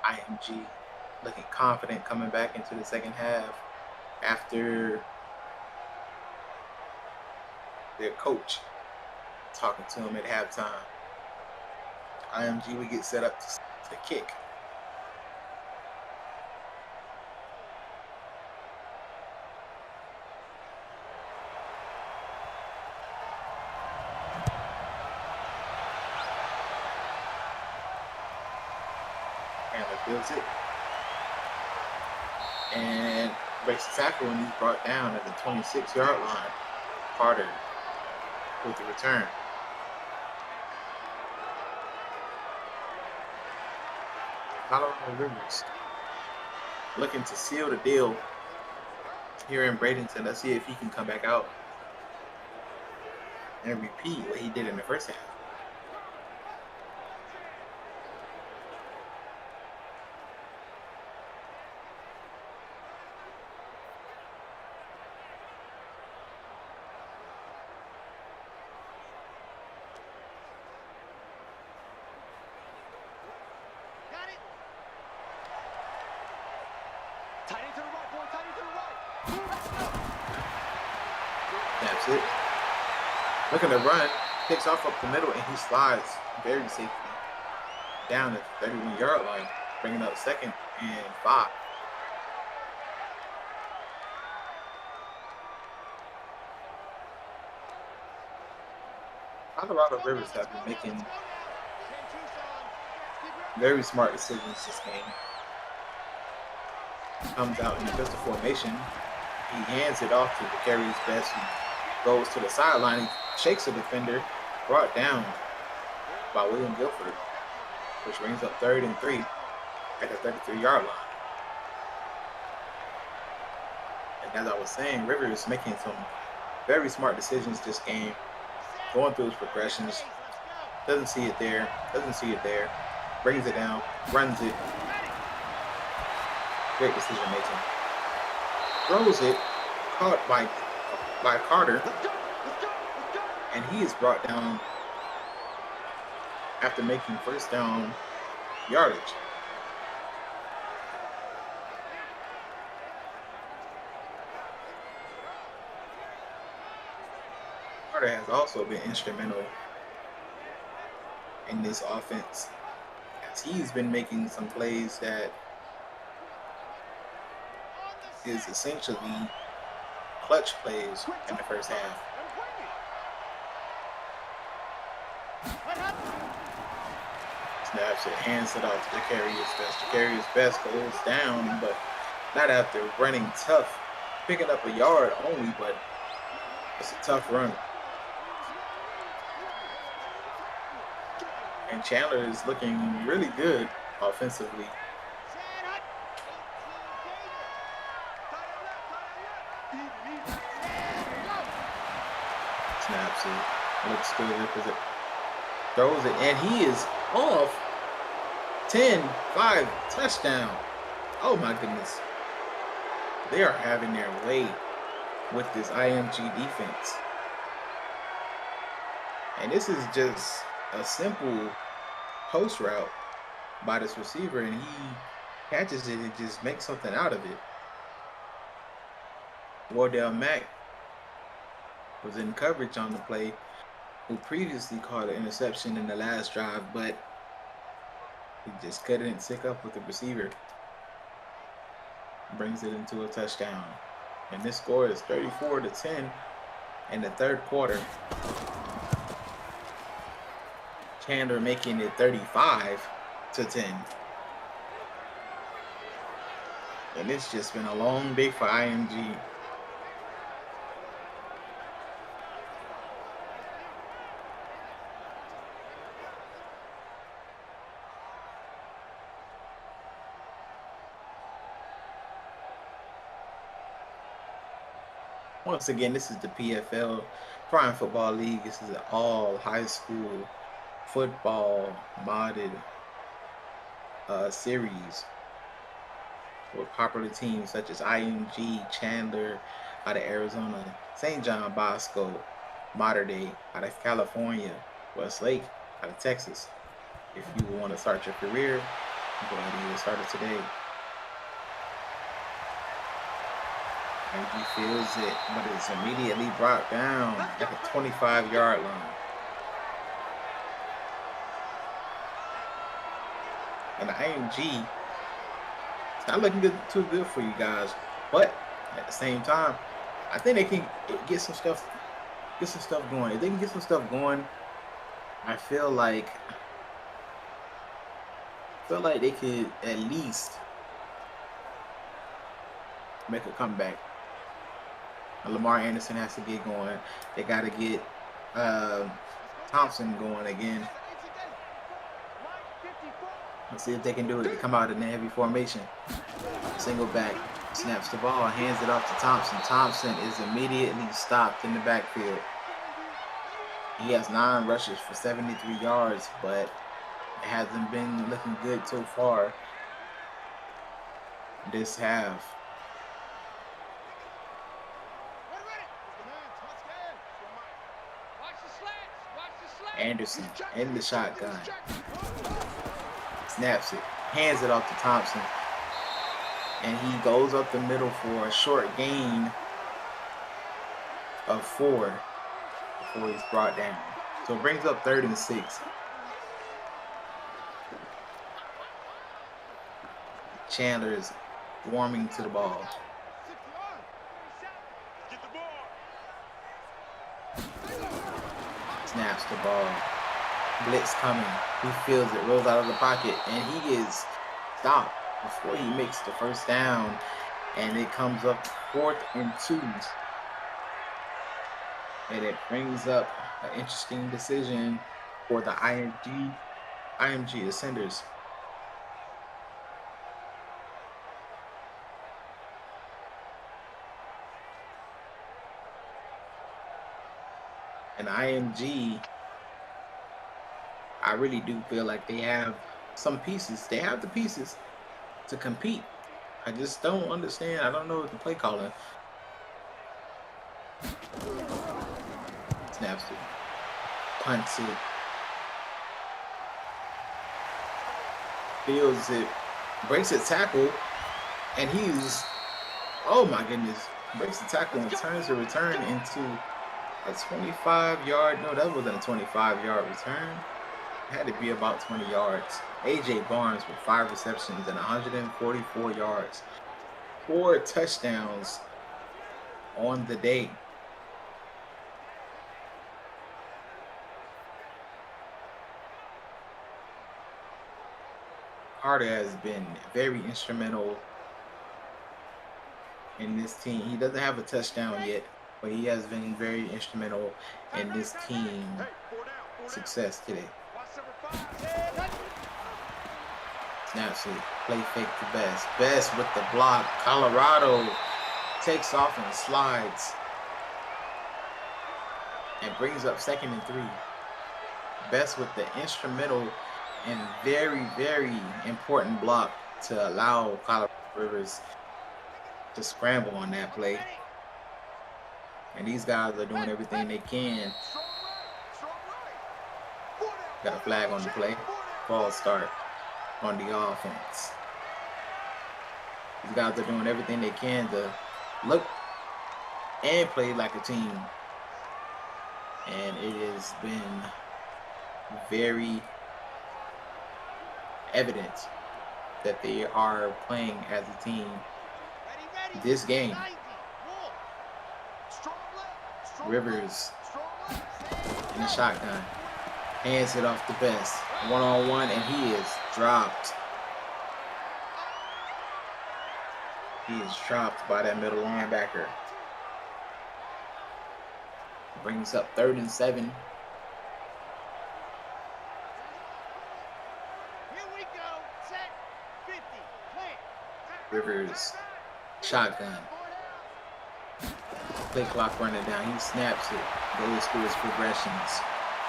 IMG looking confident coming back into the second half after their coach talking to him at halftime. IMG would get set up to kick. Chandler builds it and breaks the tackle, and he's brought down at the 26-yard line. Carter with the return. Colorado Rivers looking to seal the deal here in Bradenton. Let's see if he can come back out and repeat what he did in the first half. That's it. Looking to run, takes off up the middle, and he slides very safely down at the 31-yard line, bringing up 2nd and 5. Colorado Rivers have been making very smart decisions this game. Comes out in the pistol formation. He hands it off to the carries best, who goes to the sideline. He shakes the defender, brought down by William Guilford, which brings up 3rd and 3 at the 33-yard line. And as I was saying, Rivers making some very smart decisions this game, going through his progressions. Doesn't see it there, brings it down, runs it. Great decision making. Throws it, caught by Carter, and he is brought down after making first down yardage. Carter has also been instrumental in this offense, as he's been making some plays that is essentially clutch plays in the first half. Snaps it, hands it off to Jacarius Best. Jacarius Best goes down, but not after running tough, picking up a yard only, but it's a tough run. And Chandler is looking really good offensively. Snaps it, looks good because it throws it, and he is off. 10-5 touchdown. Oh my goodness. They are having their way with this IMG defense. And this is just a simple post route by this receiver, and he catches it and just makes something out of it. Wardell Mack was in coverage on the play, who previously caught an interception in the last drive, but he just couldn't stick up with the receiver. brings it into a touchdown. And this score is 34-10 in the third quarter. Chandler making it 35-10. And it's just been a long day for IMG. Once again, this is the PFL, Prime Football League. This is an all high school football modded series with popular teams such as IMG, Chandler out of Arizona, St. John Bosco, Mater Dei out of California, Westlake out of Texas. If you want to start your career, go ahead and get started today. And he feels it, but it's immediately brought down at the 25-yard line. And IMG, it's not looking too good for you guys, but at the same time, I think they can get some stuff going. If they can get some stuff going, I feel like they could at least make a comeback. Lamar Anderson has to get going. They got to get Thompson going again. Let's see if they can do it. They come out in the heavy formation. Single back, snaps the ball, hands it off to Thompson. Thompson is immediately stopped in the backfield. He has 9 rushes for 73 yards, but it hasn't been looking good so far this half. Anderson in the shotgun. Snaps it, hands it off to Thompson. And he goes up the middle for a short gain of 4 before he's brought down. So it brings up 3rd and 6. Chandler is warming to the ball. Snaps the ball. Blitz coming. He feels it, rolls out of the pocket, and he is stopped before he makes the first down. And it comes up 4th and 2. And it brings up an interesting decision for the IMG Ascenders. And IMG, I really do feel like they have some pieces. They have the pieces to compete. I just don't understand. I don't know what the play calling. Snaps it. Punts it. Feels it. Breaks a tackle. And he's, oh my goodness. Breaks the tackle and turns the return into a 25-yard. No, that wasn't a 25-yard return. It had to be about 20 yards. AJ Barnes with 5 receptions and 144 yards. 4 touchdowns on the day. Carter has been very instrumental in this team. He doesn't have a touchdown yet, but he has been very instrumental in this team success today. Snaps it, play fake to Best. Best with the block. Colorado takes off and slides and brings up 2nd and 3. Best with the instrumental and very, very important block to allow Colorado Rivers to scramble on that play. And these guys are doing everything they can. Got a flag on the play. False start on the offense. These guys are doing everything they can to look and play like a team. And it has been very evident that they are playing as a team this game. Rivers in the shotgun. Hands it off the best. One-on-one, and he is dropped. He is dropped by that middle linebacker. Brings up 3rd and 7. Rivers, shotgun. Play clock running down. He snaps it, goes through his progressions,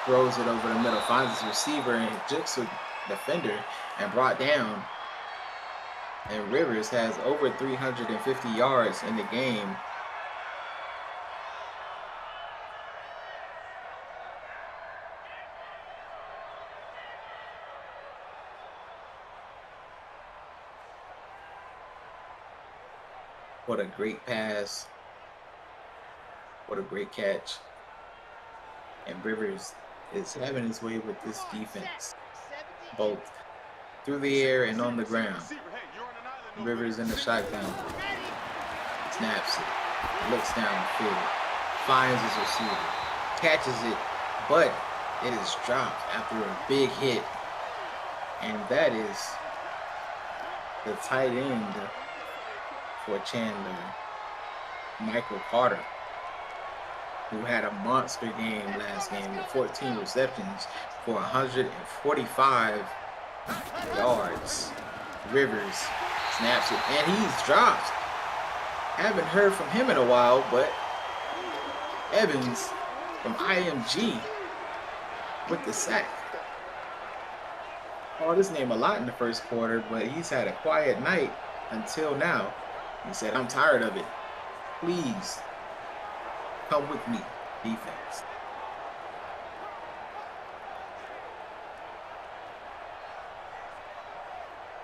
throws it over the middle, finds his receiver, and jukes a defender and brought down. And Rivers has over 350 yards in the game. What a great pass. What a great catch. And Rivers is having his way with this defense, both through the air and on the ground. Rivers in the shotgun. Snaps it. Looks downfield. Finds his receiver. Catches it, but it is dropped after a big hit. And that is the tight end for Chandler, Michael Carter, who had a monster game last game with 14 receptions for 145 yards. Rivers snaps it, and he's dropped. Haven't heard from him in a while, but Evans from IMG with the sack. Called his name a lot in the first quarter, but he's had a quiet night until now. He said, "I'm tired of it. Please come with me, defense."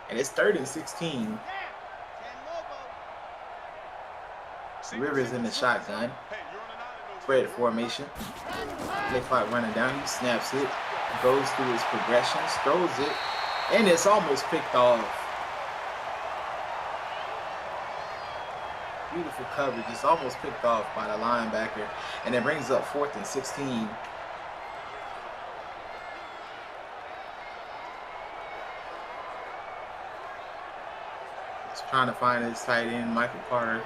And it's 3rd and 16. Rivers in the shotgun. Spread formation. Play clock running down. He snaps it. Goes through his progressions. Throws it. And it's almost picked off. Beautiful coverage. It's almost picked off by the linebacker. And it brings up 4th and 16. He's trying to find his tight end, Michael Carter,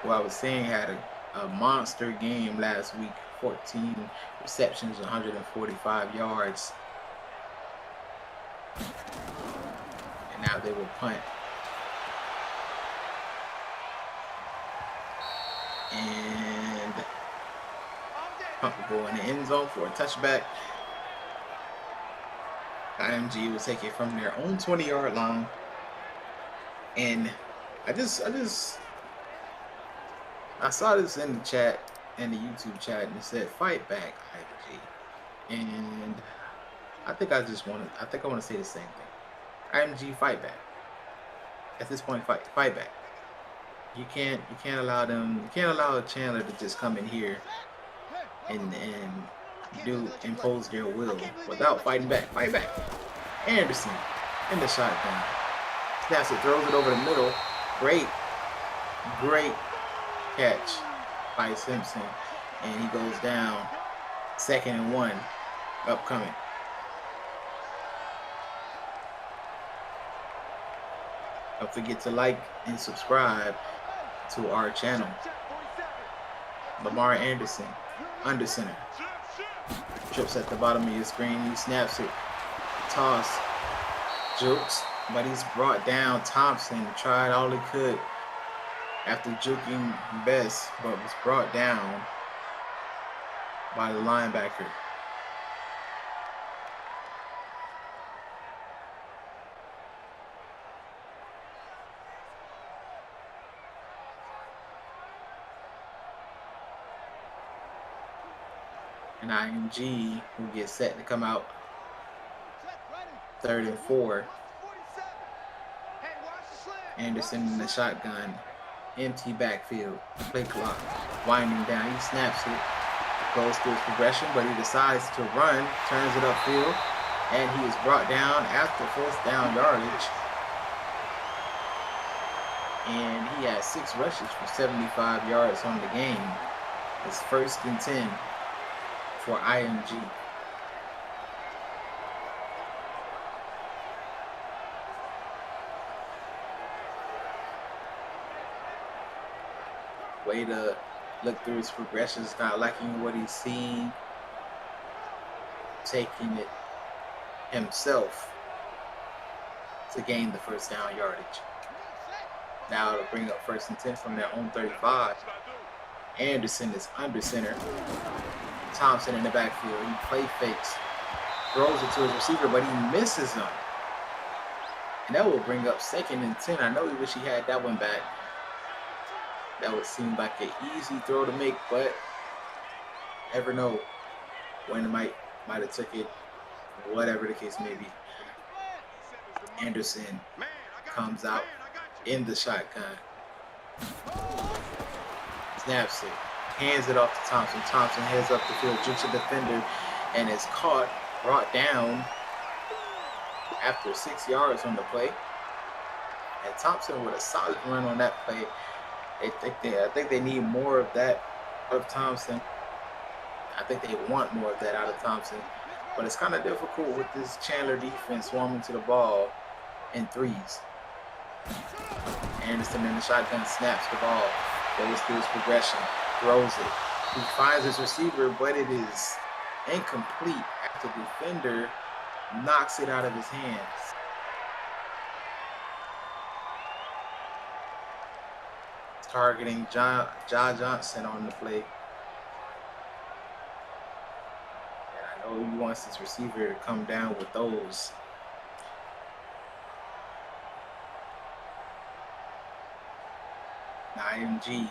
who I was saying had a monster game last week. 14 receptions, 145 yards. And now they will punt. And punt will go in the end zone for a touchback. IMG will take it from their own 20-yard line. And I saw this in the chat, in the YouTube chat, and it said, "Fight back, IMG." And I think I want to say the same thing. IMG, fight back. At this point, fight back. You can't allow Chandler to just come in here and impose their will without fighting back. Fight back. Anderson in the shotgun. Snaps it, throws it over the middle. Great catch by Simpson. And he goes down. 2nd and 1 upcoming. Don't forget to like and subscribe to our channel. Lamar Anderson, under center. Trips at the bottom of your screen. He snaps it. Toss. Jukes. But he's brought down. Thompson tried all he could after juking best, but was brought down by the linebacker. And IMG will get set to come out. 3rd and 4. Anderson in the shotgun. Empty backfield. Play clock. Winding down. He snaps it. Goes through his progression, but he decides to run. Turns it upfield. And he is brought down after 4th down yardage. And he He has 6 rushes for 75 yards on the game. It's 1st and 10 for IMG. Way to look through his progressions, not liking what he's seeing, taking it himself to gain the 1st down yardage. Now to bring up 1st and 10 from their own 35. Anderson is under center. Thompson in the backfield. He play fakes, throws it to his receiver, but he misses him. And that will bring up 2nd and 10. I know he wish he had that one back. That would seem like an easy throw to make, but never know when it might have took it, whatever the case may be. Anderson comes out in the shotgun. Snaps it, hands it off to Thompson. Thompson heads up the field, jukes a defender, and is caught, brought down after 6 yards on the play. And Thompson with a solid run on that play. I think they need more of that out of Thompson. I think they want more of that out of Thompson. But it's kind of difficult with this Chandler defense swarming to the ball in 3s. Anderson in the shotgun snaps the ball, goes through his progression, throws it. He finds his receiver, but it is incomplete after the defender knocks it out of his hands. Targeting Ja Johnson on the play. And I know he wants his receiver to come down with those. Now IMG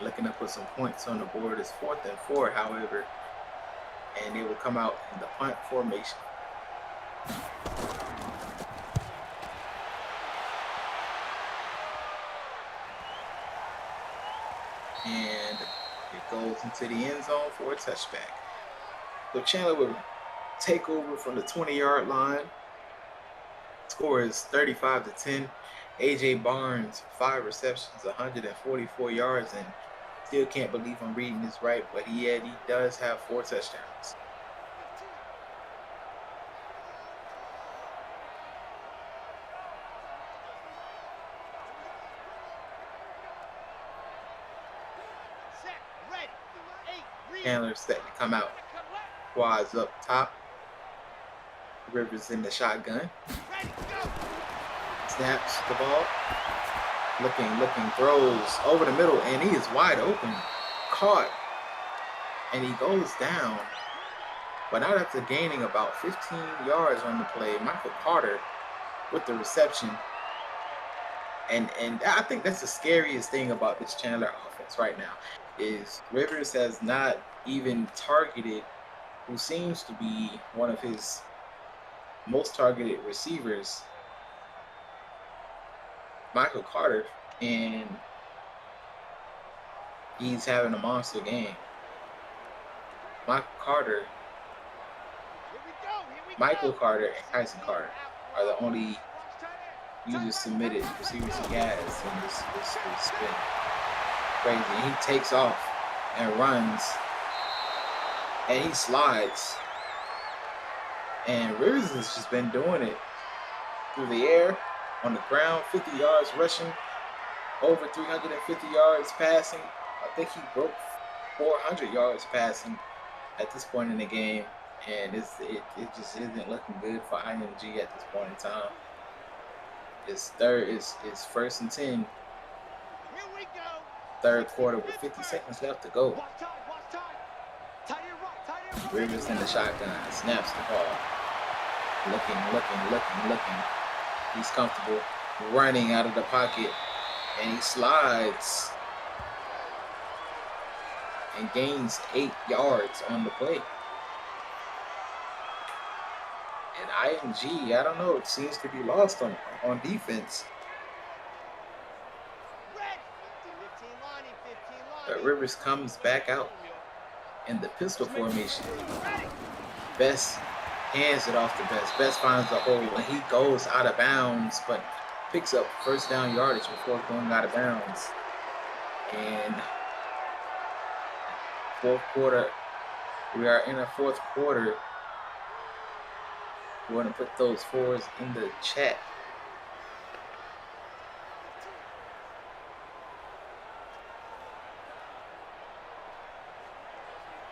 looking to put some points on the board. It's 4th and 4, however, and they will come out in the punt formation. And it goes into the end zone for a touchback. So Chandler will take over from the 20-yard line. Score is 35-10. AJ Barnes, 5 receptions, 144 yards, and still can't believe I'm reading this right, but he does have 4 touchdowns. Chandler set to come out. Quads up top. Rivers in the shotgun. Snaps the ball. Looking, throws over the middle, and he is wide open. Caught. And he goes down. But not after gaining about 15 yards on the play. Michael Carter with the reception. And I think that's the scariest thing about this Chandler offense right now, is Rivers has not even targeted who seems to be one of his most targeted receivers, Michael Carter, and he's having a monster game. Michael Carter and Tyson Carter are the only user submitted receivers he has, and it's been crazy. And he takes off and runs, and he slides, and Rivers has just been doing it through the air, on the ground, 50 yards rushing, over 350 yards passing. I think he broke 400 yards passing at this point in the game, and it just isn't looking good for IMG at this point in time. It's 1st and 10. Here we go. 3rd quarter with 50 seconds left to go. Rivers in the shotgun, snaps the ball. Looking. He's comfortable running out of the pocket, and he slides and gains 8 yards on the play. And IMG, I don't know, it seems to be lost on defense. But Rivers comes back out in the pistol formation. Best hands it off to Best. Best finds the hole, and he goes out of bounds, but picks up first down yardage before going out of bounds. And fourth quarter, we are in a fourth quarter. We're going to put those fours in the chat.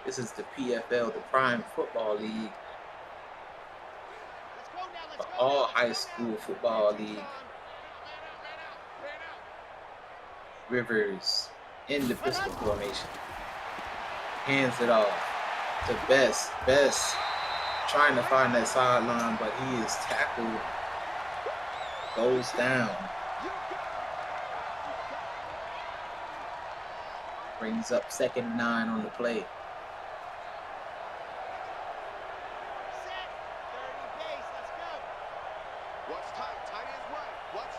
This is the PFL, the Prime Football League, the All High School Football League. Rivers in the pistol formation. Hands it off to Best. Best trying to find that sideline, but he is tackled. Goes down. Brings up 2nd and 9 on the play.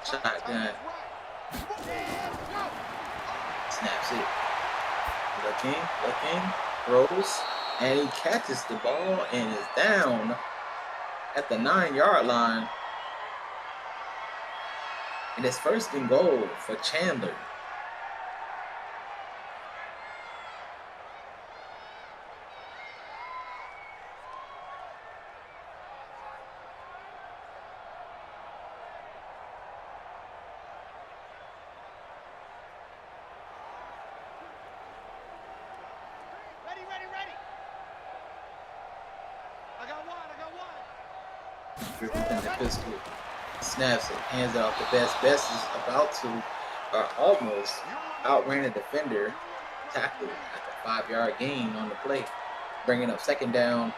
Shotgun. Snaps it. Looking, throws, and he catches the ball and is down at the 9-yard line. And it's 1st and goal for Chandler. Griffin the pistol, snaps it, hands it off to Best. Best is about to, or almost, outran a defender, tackled at the 5-yard gain on the play, bringing up 2nd down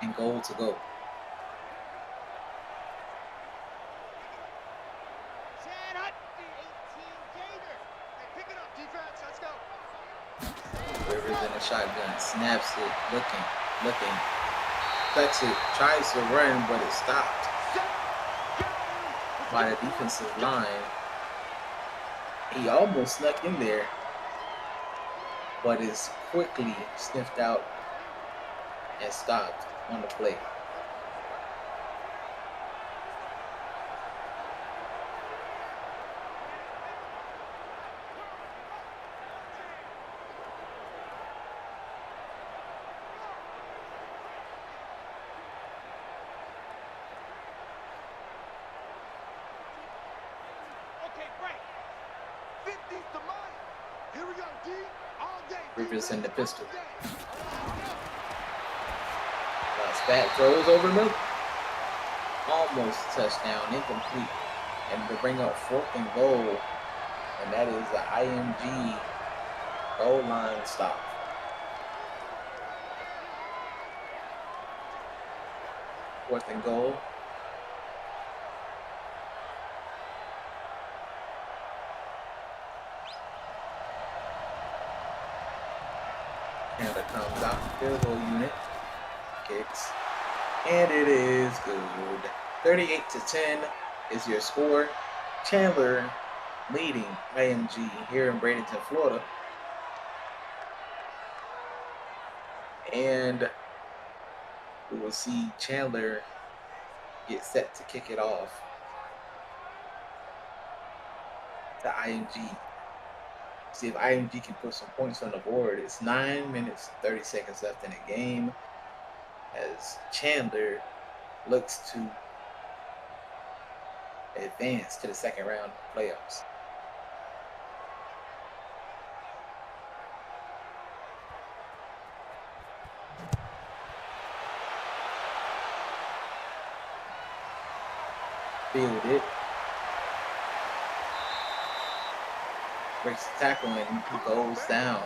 and goal to go. Rivers in a shotgun, snaps it, looking. Cuts it, tries to run, but it's stopped by the defensive line. He almost snuck in there, but is quickly sniffed out and stopped on the play. Rivers in the pistol. Back throws over the middle. Almost touchdown, incomplete. And to bring up 4th and goal. And that is the IMG goal line stop. Fourth and goal. Chandler comes out, field goal unit, kicks, and it is good. 38-10 is your score. Chandler leading IMG here in Bradenton, Florida. And we will see Chandler get set to kick it off to IMG. See if IMG can put some points on the board. It's 9 minutes, 30 seconds left in the game as Chandler looks to advance to the 2nd round of playoffs. Fielded. Breaks the tackle and he goes down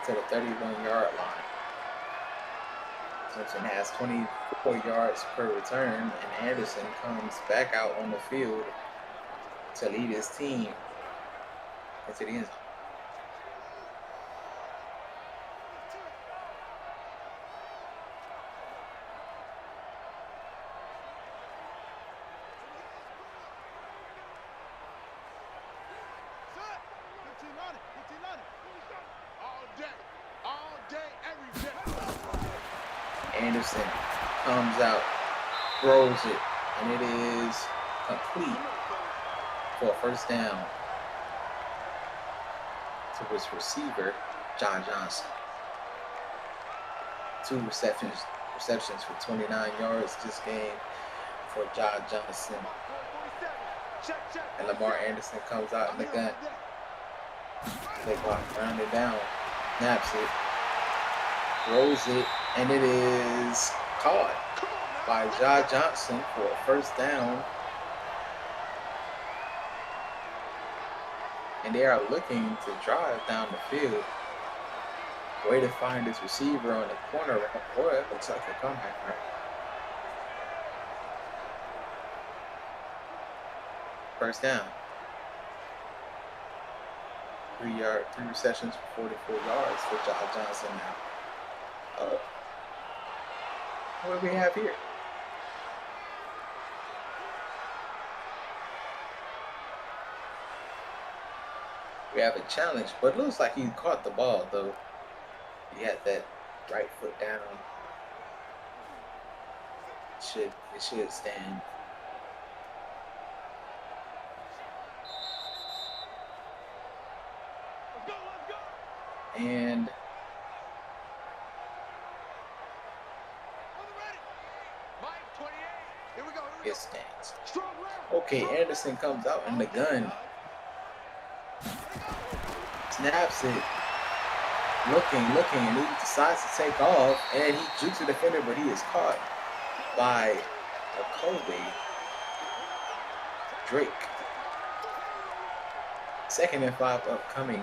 to the 31-yard line. Simpson has 24 yards per return, and Anderson comes back out on the field to lead his team into the end zone. Anderson comes out, throws it, And it is complete for a first down to his receiver, John Johnson. 2 receptions for 29 yards this game for John Johnson. And Lamar Anderson comes out in the gun. Play clock rounded down. Snaps it. Throws it. And it is caught by John Johnson for a first down. And they are looking to drive down the field. Way to find his receiver on the corner. Boy, it looks like a comeback, right? First down. 3 receptions for 44 yards for John Johnson now. What do we have here? We have a challenge, but it looks like he caught the ball though. He had that right foot down. It should stand. And it stands. Okay, Anderson comes out in the gun. Snaps it. Looking, and he decides to take off, and he jukes the defender, but he is caught by Kobe Drake. 2nd and 5 upcoming.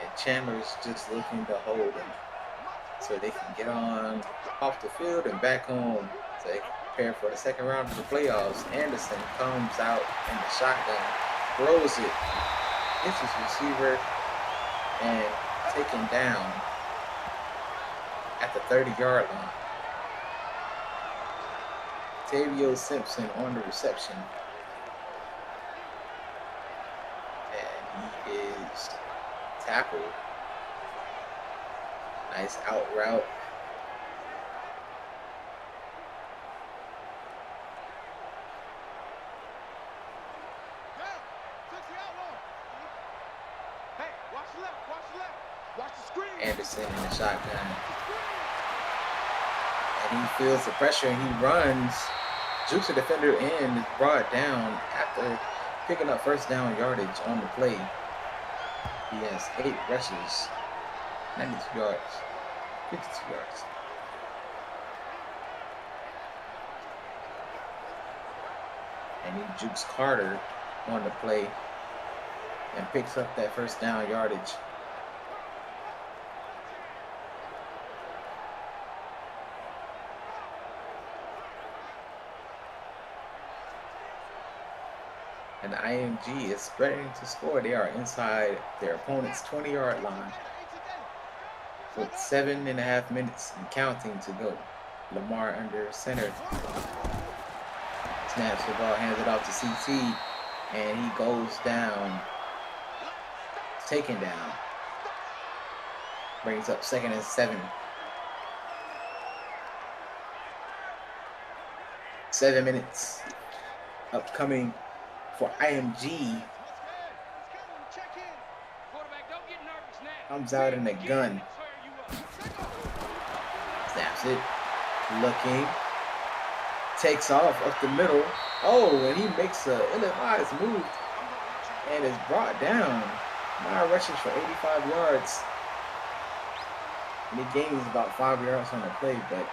And Chandler's just looking to hold him so they can get on off the field and back home so they can prepare for the second round of the playoffs. Anderson comes out in the shotgun, throws it, hits his receiver, and taken down at the 30-yard line. Tavio Simpson on the reception. And he is tackled. Nice out route. Anderson in the shotgun. And he feels the pressure and he runs. Jukes the defender in, is brought down after picking up first down yardage on the play. He has 8 rushes, 92 yards, 52 yards. And he jukes Carter on the play and picks up that first down yardage. And the IMG is threatening to score. They are inside their opponent's 20-yard line with 7.5 minutes and counting to go. Lamar under center. Snaps the ball, hands it off to CT, and he goes down. Taken down. Brings up 2nd and 7. 7 minutes upcoming for IMG. Comes out in the gun. Snaps it. Looking. Takes off up the middle. Oh, and he makes a ill-advised move and is brought down. 9 rushes for 85 yards. And he gains about 5 yards on the play, but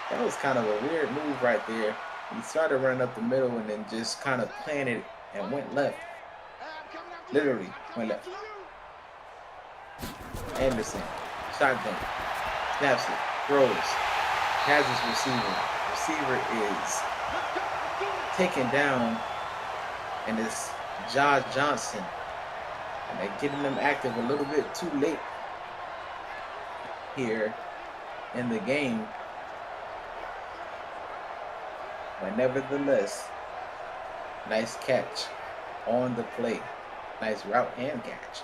that was kind of a weird move right there. He started running up the middle and then just kind of planted and went left. Literally went left. Anderson, shotgun, snaps it, throws, has his receiver. Receiver is taken down, and it's John Johnson. And they're getting them active a little bit too late here in the game. But nevertheless, nice catch on the play. Nice route and catch.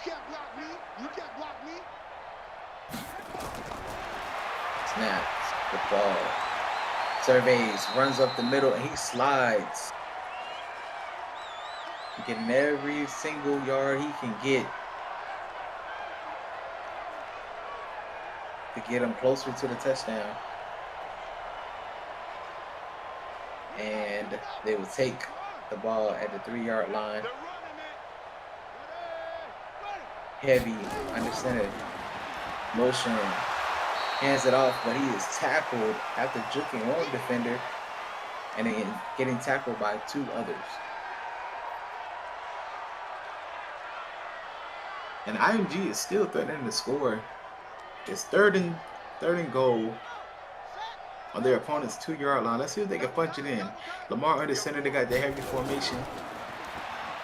can't block me. You can't block me. Snaps the ball. Surveys, runs up the middle, and he slides. Getting every single yard he can get to get him closer to the touchdown. And they will take the ball at the 3-yard line. Heavy, under center, motion, hands it off, but he is tackled after juking one defender and then getting tackled by 2 others. And IMG is still threatening to score. It's third and goal on their opponent's 2-yard line. Let's see if they can punch it in. Lamar under center, they got the heavy formation.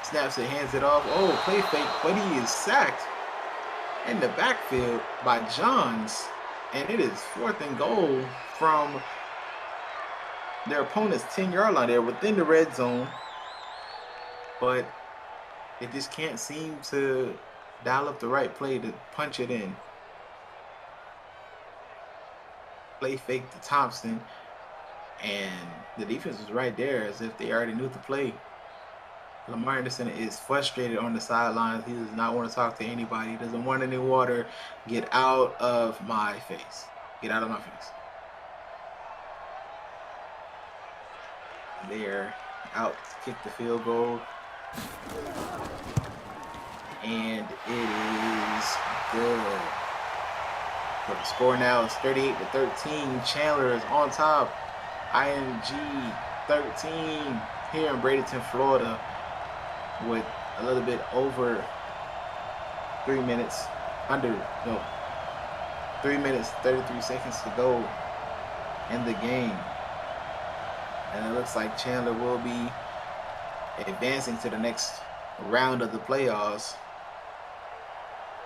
Snaps it, hands it off. Oh, play fake, but he is sacked in the backfield by Johns. And it is 4th and goal from their opponent's 10-yard line. They're within the red zone, but they just can't seem to dial up the right play to punch it in. Play fake to Thompson, and the defense was right there as if they already knew the play. Lamar Anderson is frustrated on the sidelines. He does not want to talk to anybody. He doesn't want any water. Get out of my face. Get out of my face. They're out to kick the field goal. And it is good. So the score now is 38-13. Chandler is on top. IMG 13 here in Bradenton, Florida, with a little bit over 3 minutes, 3 minutes 33 seconds to go in the game. And it looks like Chandler will be advancing to the next round of the playoffs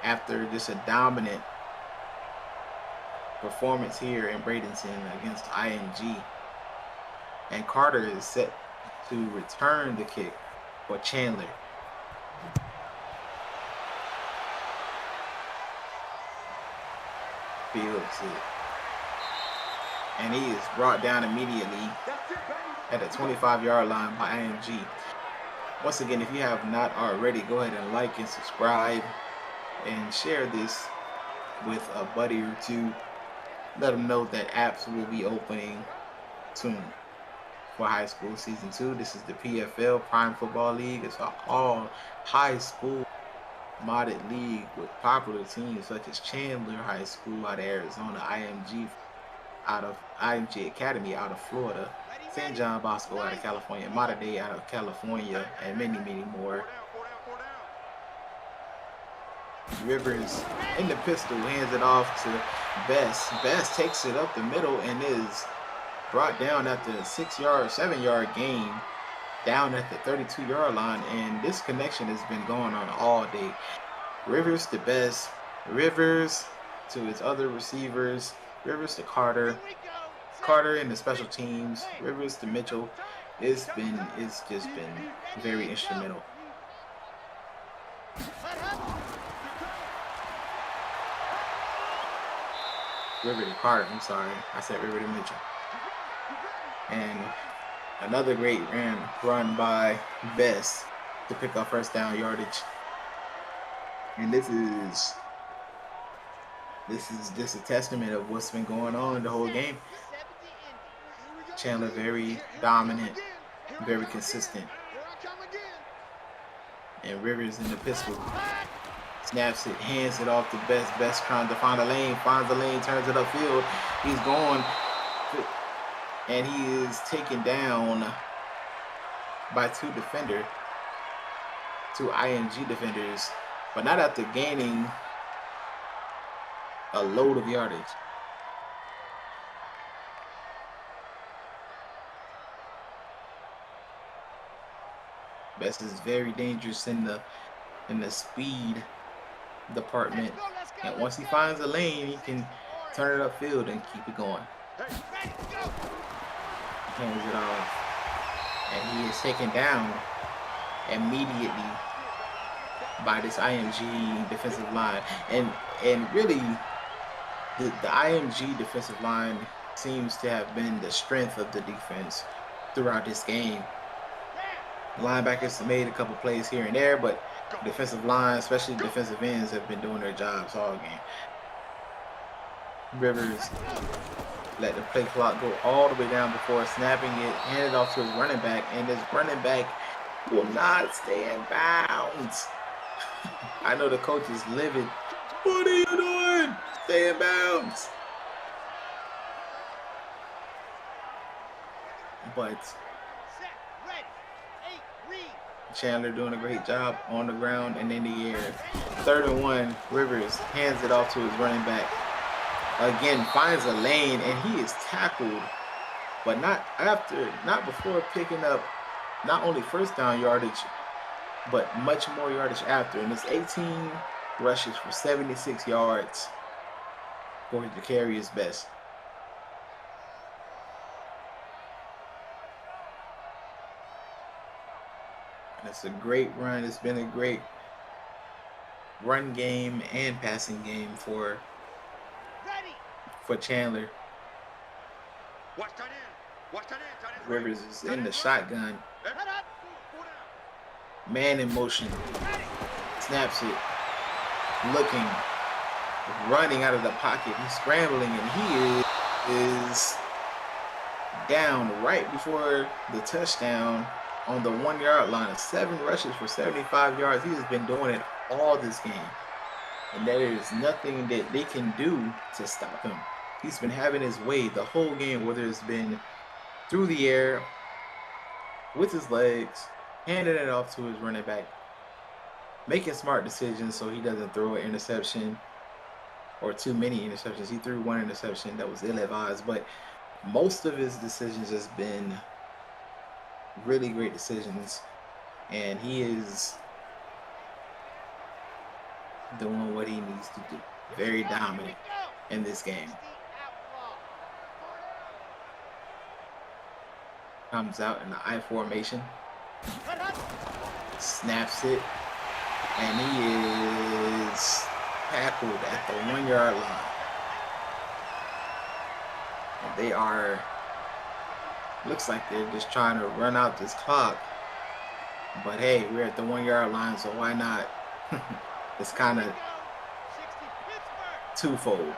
after just a dominant performance here in Bradenton against IMG. And Carter is set to return the kick for Chandler. Fields it. And he is brought down immediately at the 25-yard line by IMG. Once again, if you have not already, go ahead and like and subscribe and share this with a buddy or two. Let them know that apps will be opening soon for high school season 2. This is the PFL Prime Football League. It's an all high school modded league with popular teams such as Chandler High School out of Arizona, IMG Academy out of Florida, St. John Bosco out of California, Mater Dei out of California, and many, many more. Rivers in the pistol, hands it off to Best. Best takes it up the middle and is brought down after a 7-yard gain down at the 32-yard line. And this connection has been going on all day. Rivers to Best, Rivers to his other receivers, Rivers to Carter, Carter in the special teams, Rivers to Mitchell. It's just been very instrumental. River to Carter, I'm sorry. I said River to Mitchell. And another great run by Best to pick up first down yardage. And this is just a testament of what's been going on the whole game. Chandler very dominant, very consistent. And Rivers in the pistol. Snaps it, hands it off to Best. Best trying to find a lane, finds the lane, turns it upfield. He's going, and he is taken down by two IMG defenders, but not after gaining a load of yardage. Best is very dangerous in the speed department, and once he finds a lane, he can turn it upfield and keep it going. Hands it off, and he is taken down immediately by this IMG defensive line, and really the IMG defensive line seems to have been the strength of the defense throughout this game. Linebackers made a couple plays here and there, but defensive line, especially defensive ends, have been doing their jobs all game. Rivers let the play clock go all the way down before snapping it, handed off to his running back, and his running back will not stay in bounds. I know the coach is livid. What are you doing? Stay in bounds. But Chandler doing a great job on the ground and in the air. 3rd and 1, Rivers hands it off to his running back. Again, finds a lane, and he is tackled, but not before picking up not only first down yardage, but much more yardage after. And it's 18 rushes for 76 yards for him to carry his best. And it's a great run. It's been a great run game and passing game for Chandler. Rivers is in the shotgun. Man in motion. Snaps it. Looking. Running out of the pocket. He's scrambling, and he is down right before the touchdown on the 1 yard line. 7 rushes for 75 yards. He has been doing it all this game. And there is nothing that they can do to stop him. He's been having his way the whole game, whether it's been through the air, with his legs, handing it off to his running back, making smart decisions so he doesn't throw an interception or too many interceptions. He threw 1 interception that was ill-advised, but most of his decisions has been really great decisions, and he is doing what he needs to do. Very dominant in this game. Comes out in the I formation, snaps it, and he is tackled at the 1 yard line. And they are, looks like they're just trying to run out this clock. But hey, we're at the 1 yard line, so why not? It's kind of twofold.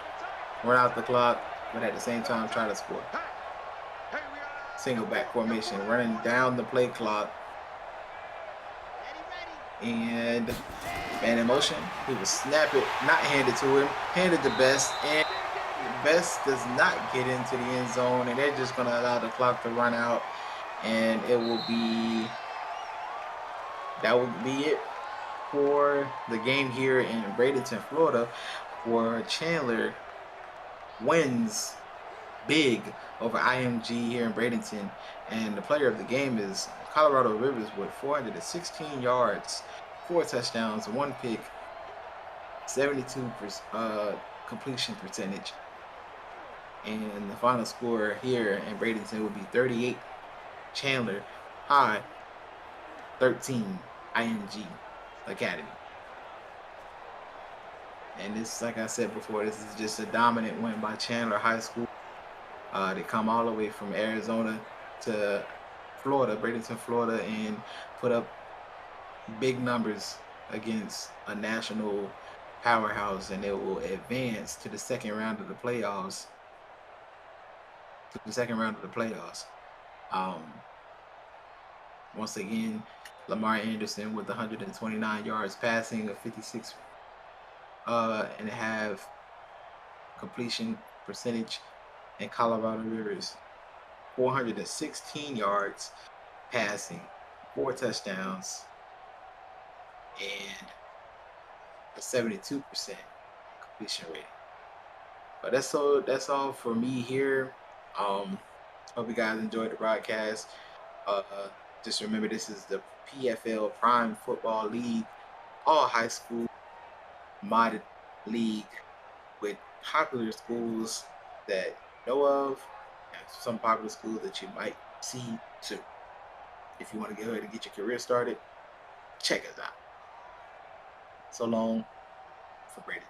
Run out the clock, but at the same time try to score. Single back formation, running down the play clock. And man in motion, he will snap it, not hand it to him, handed to Best, and Best does not get into the end zone, and they're just going to allow the clock to run out, and it will be, that will be it for the game here in Bradenton, Florida, where Chandler wins big over IMG here in Bradenton, and the player of the game is Colorado Rivers with 416 yards, 4 touchdowns, 1 pick, 72% completion percentage. And the final score here in Bradenton will be 38 Chandler, high 13 IMG Academy. And this, like I said before, this is just a dominant win by Chandler High School. They come all the way from Arizona to Florida, Bradenton, Florida, and put up big numbers against a national powerhouse, and they will advance to the second round of the playoffs. Once again, Lamar Anderson with 129 yards passing, a 56 and a half completion percentage, and Colorado Rivers 416 yards passing, 4 touchdowns, and a 72% completion rating. But that's all for me here. Hope you guys enjoyed the broadcast. Just remember, this is the PFL Prime Football League, all high school modded league with popular schools that you know of, and some popular schools that you might see too. If you want to go ahead and get your career started, check us out. So long for Brady.